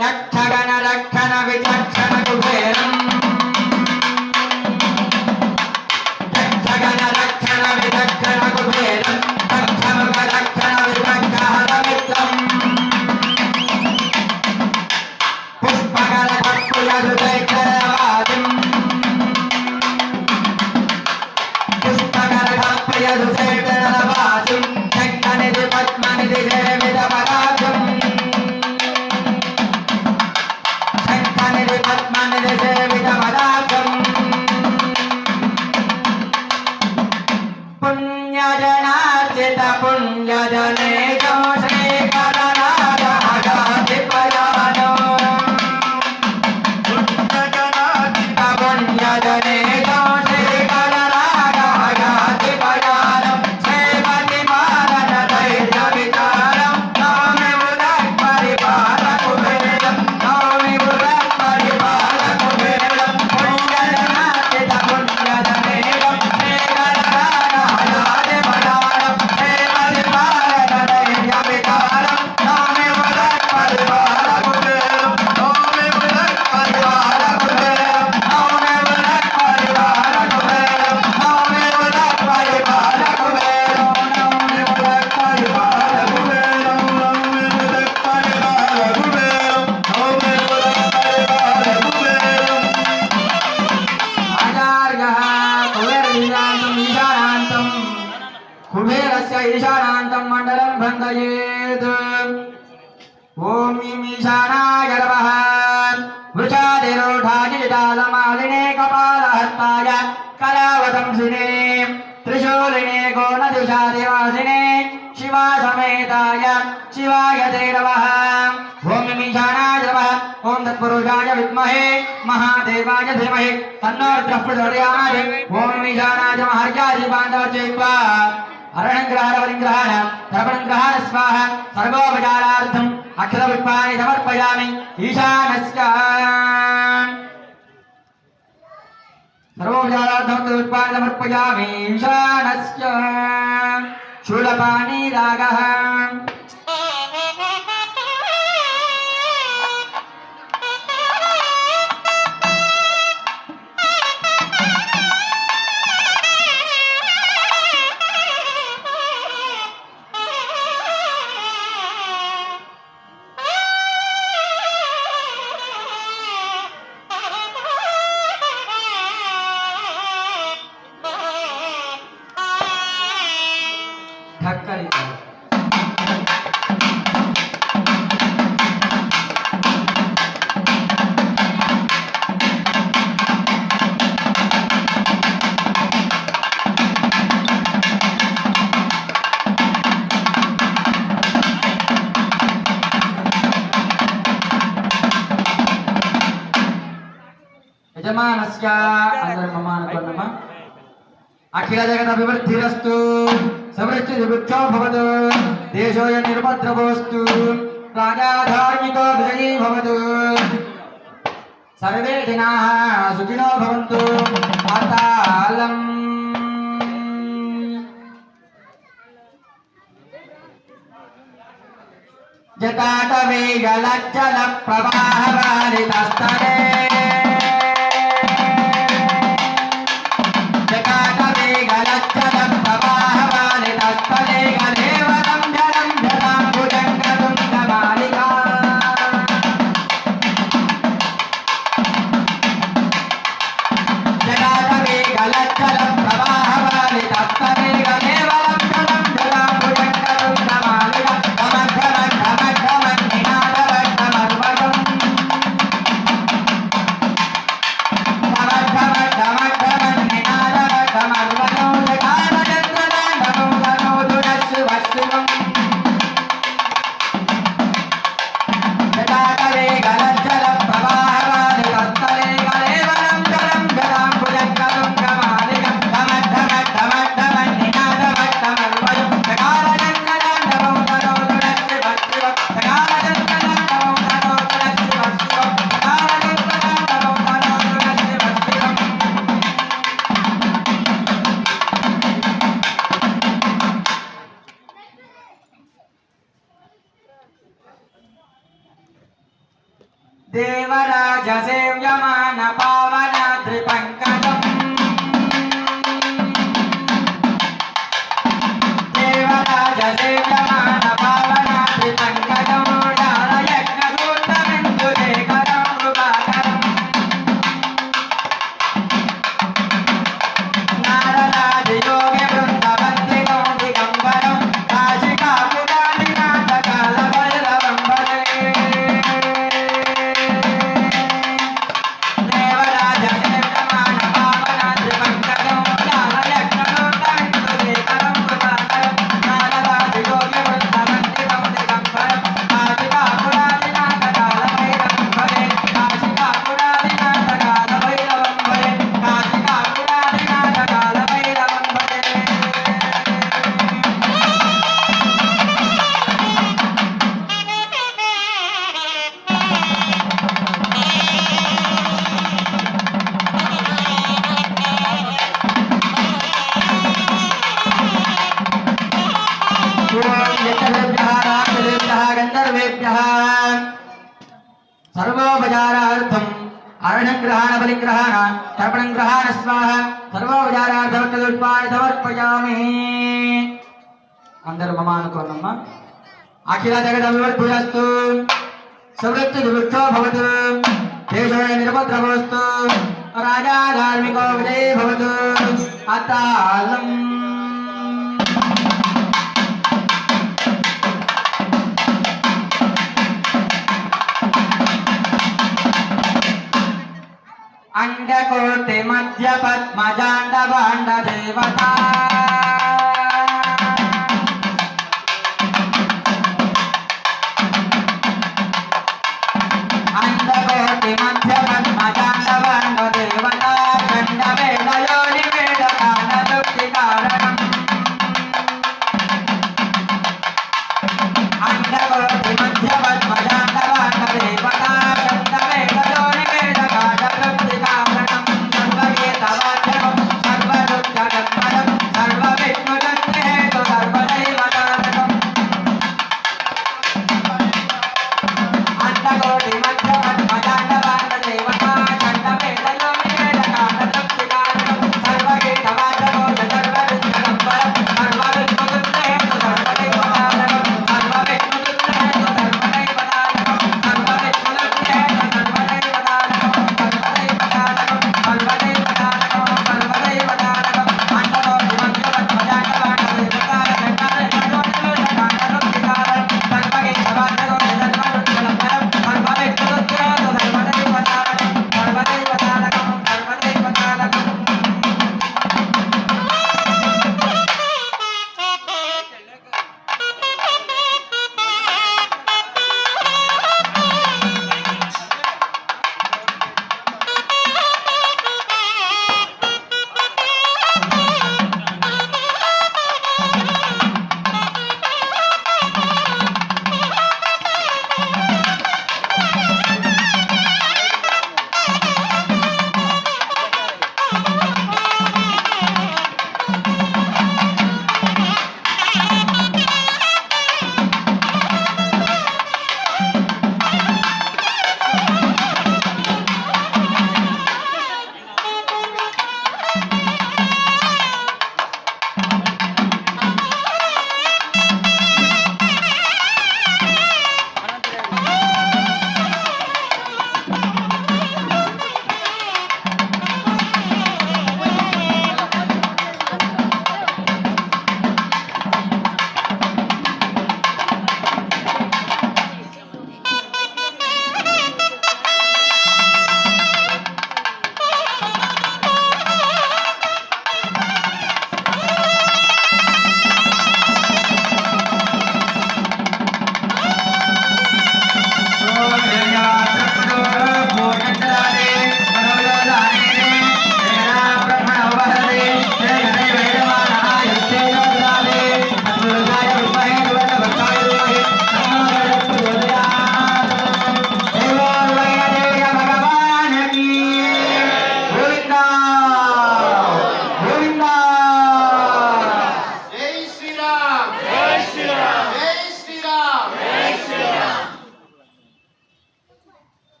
यक्षगण रक्षण विचक्षण कुबेरम् यक्षगण रक्षण विचक्षण कुबेरम् रक्षमुख रक्षण विचक्षणमित्रम् पुष्पकल कप्पुयसुचैत्रवासिम् पुष्पकल कप्पुयसुचैत्रवासिम् शक्तनिधि पद्मनिधि सेवितपराजम् पुण्यजनार्जित पुण्यजने श्री करनाराधिपयानो पुण्यजनार्जित पुण्यजने श्री करनाराधिपयानो श्रीमति मारन दैर्य विचारम् नौमि बुधः परिपालक कुबेरम् नौमि बुधः परिपालक कुबेरम् पुण्यजनार्जित पुण्यजने श्री कुबेरस्य ईशानान्तं मण्डलं बन्धयेत् ॐ ईशानाय नमः वृषादिरूढाजितालमालिने कपालहस्ताय कलावतंसिने त्रिशूलिने गोणदिशादिवासिने शिव समेताय शिवाय ते नमः ओम निमिषाणाय नमः ओम तत्पुरुषाय विद्महे महादेवाय धीमहि तन्नो रुद्रः प्रचोदयात् ओम निमिषाणाय नमः हर्यादि बान्धवचेत्वा अरणग्रहारवलिङ्ग्रहाण सर्वङ्ग्रहाण स्वाहा सर्वोपचारार्थम् अक्षतपुष्पाणि समर्पयामि ईशानस्य सर्वोपचारार्थम् अक्षतपुष्पाणि समर्पयामि ईशानस्य शूलपाणि रागः యజమానస్య అందరూ మమానుకున్నమ అఖిల జగత అభివృద్ధిరస్తు సమృద్ధిర్భుక్షో భవతు దేశోయ నిర్భద్రవోస్తు రాజా ధార్మికో విజయీ భవతు సర్వే జనాః సుఖినో భవంతు పాతాళం జటాటవేగలజ్జల ప్రవాహవారితస్తరే देवराज सेव्यमान पावन त्रिपंकजम् देवराज सेव्यमान पावन त्रिपंकजम् यज्ञसूत्रमिन्दुशेखरं कृपाकरम् नारदादियोगे वृन्दवन्दितो दिगम्बरं काशिकापुरादिनाथकालभैरवं भजे सर्वोपचारार्थम् अरणग्रहाण बलिग्रहाण तर्पणं ग्रहाण स्वाहा सर्वोपचारार्थं चतुष्पाणि समर्पयामि అందరూ మమ అనుకోనమ్మ అఖిల జగదభివృద్ధిరస్తు సమృద్ధిర్భుక్షో భవతు దేశోయ నిర్భద్రవోస్తు రాజా ధార్మికో విజయీ భవతు అతాళం अंडकोटि मध्य पद्मजांड भांड देवता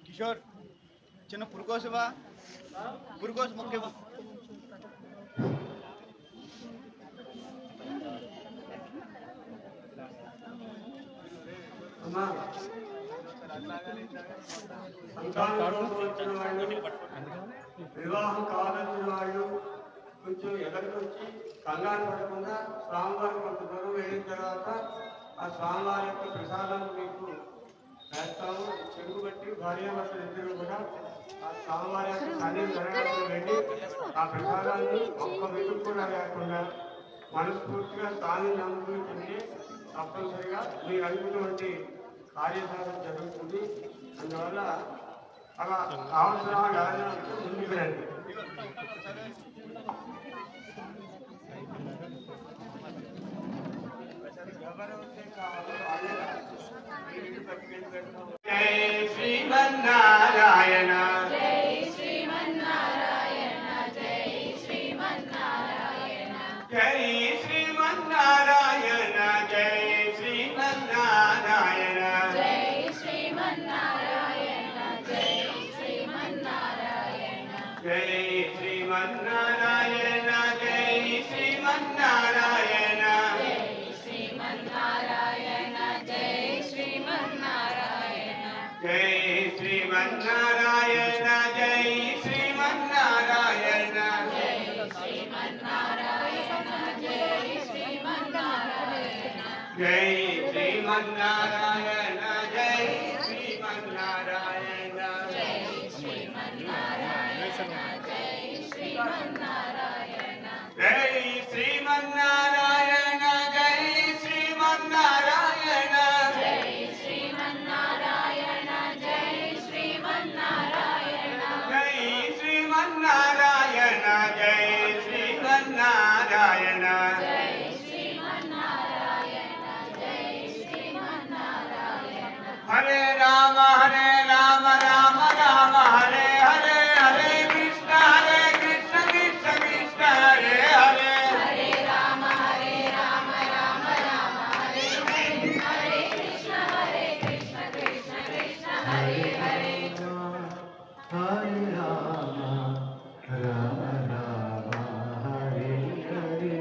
కిషోర్ చిన్న పురుకోసమా పురుకోస ముఖ్యమా వివాహం కావాల్సిన వాళ్ళు కొంచెం ఎదురుకు వచ్చి కంగారు పడకుండా స్వామివారి కొంత దూరం వెళ్ళిన తర్వాత ఆ స్వామివారి యొక్క ప్రసాదం మీకు వేస్తాము. చెరుగు బట్టి భార్యాభర్తలు ఇద్దరు కూడా ఆ స్వామివారి యొక్క సన్నిధి వెళ్ళి ఆ ప్రసాదాన్ని ఒక్క వెతుకు కూడా లేకుండా మనస్ఫూర్తిగా స్వామిని అనుభవించండి. తప్పనిసరిగా మీరు అనుకున్నటువంటి కార్యసాధన జరుగుతుంది. అందువల్ల అలా కావాల్సిన వాళ్ళు ఎవరైనా ముందుకు రండి. జై శ్రీమన్నారాయణ జై శ్రీమన్నారాయణ జై శ్రీమన్నారాయణ జై శ్రీమన్నారాయణ జై శ్రీమన్నారాయణ జై శ్రీమన్నారాయణ జై శ్రీమన్నారాయణ జై శ్రీమన్నారాయణ జై శ్రీమన్నారాయణ జై శ్రీమన్నారాయణ జై జై శ్రీమన్నారాయణ శ్రీమన్నారాయణ జై శ్రీమన్నారాయణ జై శ్రీమన్నారాయణ జై శ్రీమన్నారాయణ జై శ్రీమన్నారాయణ జై శ్రీమన్నారాయణ జై శ్రీమన్నారాయణ జై శ్రీమన్నారాయణ జై శ్రీమన్నారాయణ జై శ్రీమన్నారాయణ జై శ్రీమన్నారాయణ జై శ్రీమన్నారాయణ జై శ్రీమన్నారాయణ జై శ్రీమన్నారాయణ జై శ్రీమన్నారాయణ జై శ్రీమన్నారాయణ హరే రామ రామ రామ హరే హరే హరే కృష్ణ కృష్ణ కృష్ణ కృష్ణ హరే హరే హరే రామ రామ రామ హరే హరే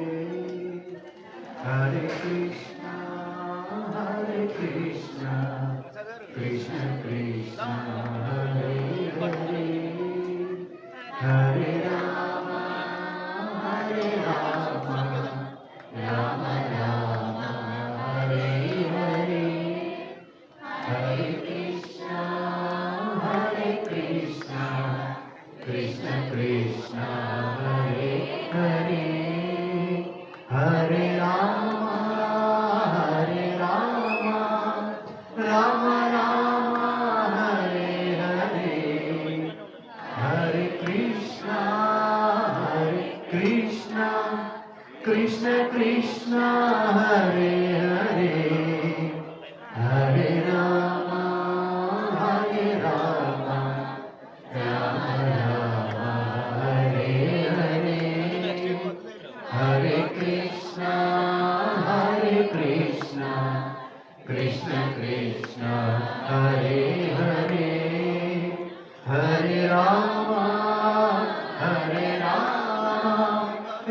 హరే కృష్ణ కృష్ణ కృష్ణ హరే హరే హరే రామ రామ రామ హరే హరే హరే కృష్ణ కృష్ణ కృష్ణ కృష్ణ హరే హరే హరే రామ రామ రామ రామ హరే హరే హరే కృష్ణ కృష్ణ కృష్ణ కృష్ణ హరే హరే హరే రామ రామ రామ హరే హరే హరే కృష్ణ కృష్ణ కృష్ణ హరే హరే హరే రామ రామ రామ హరే హరే హరే కృష్ణ కృష్ణ కృష్ణ హరే హరే హరే రామ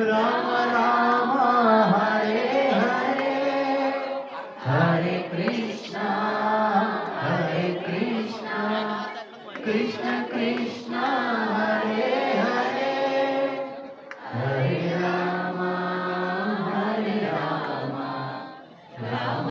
రామ రామ హరే హరే హరే కృష్ణ కృష్ణ కృష్ణ హరే హరే హరే రామ రామ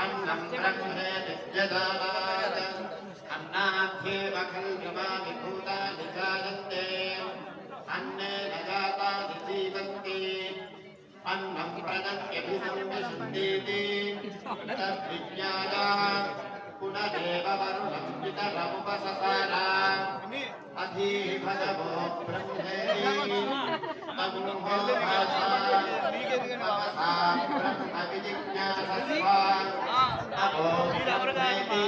अन्नं ब्रह्मे नित्यदानात् अन्नाद्येव खल्विमानि भूतानि जायन्ते अन्नेन जातानि जीवन्ति अन्नं प्रदत्यभिसंविशन्तीति तद्विज्ञाया पुनरेव वरुणं पितरमुपससार अधीभगवो ब्रह्मेति तमुहो वाचा तपसा ब्रह्मविजिज्ञासस्व तपो ब्रह्मेति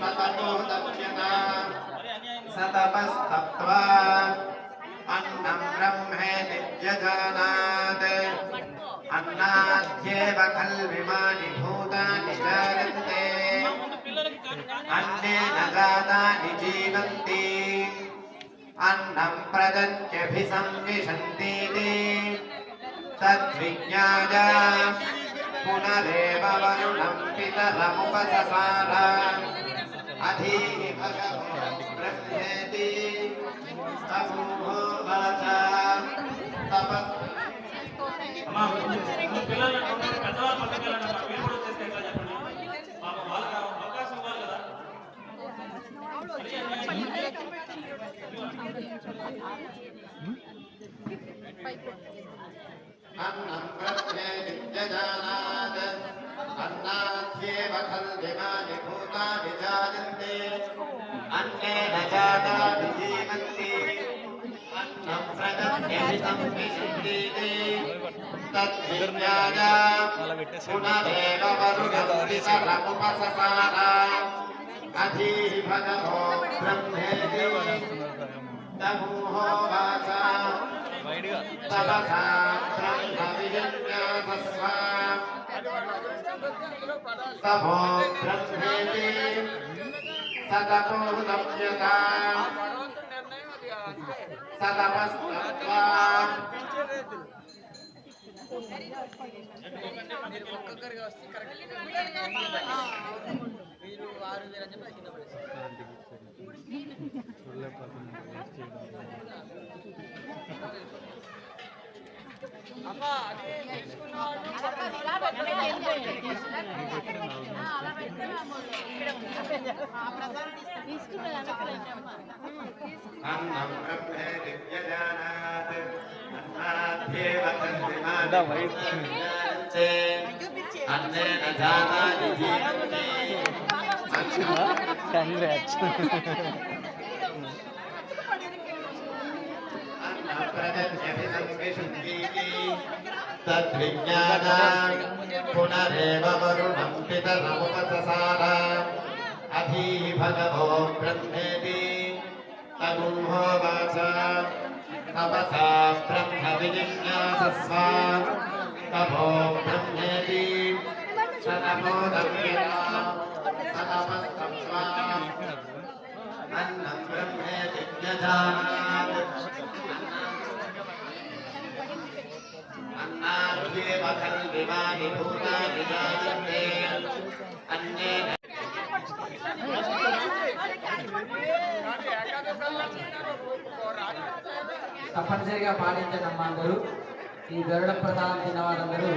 सततो दप्यता सतपस्तप्त्वा अन्नं ब्रह्मेति व्यजानात् अन्नाद्येव खल्विमानि भूतानि जायन्ते अन्नेन जातानि जीवन्ति अन्नं प्रदत्यभिसंविशन्तीति तद्विज्ञाय पुनरेव वरुणं पितरमुपससार अधीभगवो ब्रह्मेति तमुहो वाचा तपः अन्नं ब्रह्मेति व्यजानात् अन्नाद्येव खल्विमानि भूतानि जायन्ते अन्नेन जातानि जीवन्ति अन्नं प्रदत्यभिसंविशन्तीति तद्विज्ञाय पुनरेव वरुणं पितरमुपससार अधीभगवो ब्रह्मेति तमुहो वाचा तपसा ब्रह्मविजिज्ञासस्व तपो ब्रह्मेति सततो दप्यता सतपस्तप्त्वा अन्नं ब्रह्मेति व्यजानात् अन्नाद्येव खल्विमानि भूतानि जायन्ते अन्नेन जातानि जीवन्ति अन्नं प्रदत्यभिसंविशन्तीति तद्विज्ञाय पुनरेव वरुणं पितरमुपससार अधीभगवो ब्रह्मेति तमुहो वाचा तपसा ब्रह्मविजिज्ञासस्व तपो ब्रह्मेति सततो दप्यता తప్పనిసరిగా పాటించండి అమ్మ అందరూ. ఈ గరుడ ప్రసాదం తిన్న వారందరూ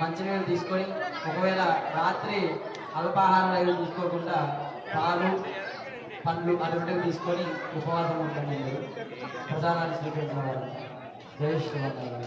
మంచినీళ్ళు తీసుకొని, ఒకవేళ రాత్రి అల్పాహారం ఏది తీసుకోకుండా పాలు పండ్లు అటువంటివి తీసుకొని ఉపవాసం ఉంటుంది. ప్రసాదాన్ని స్వీకరించిన వారు జై శ్రీమన్నారాయణ.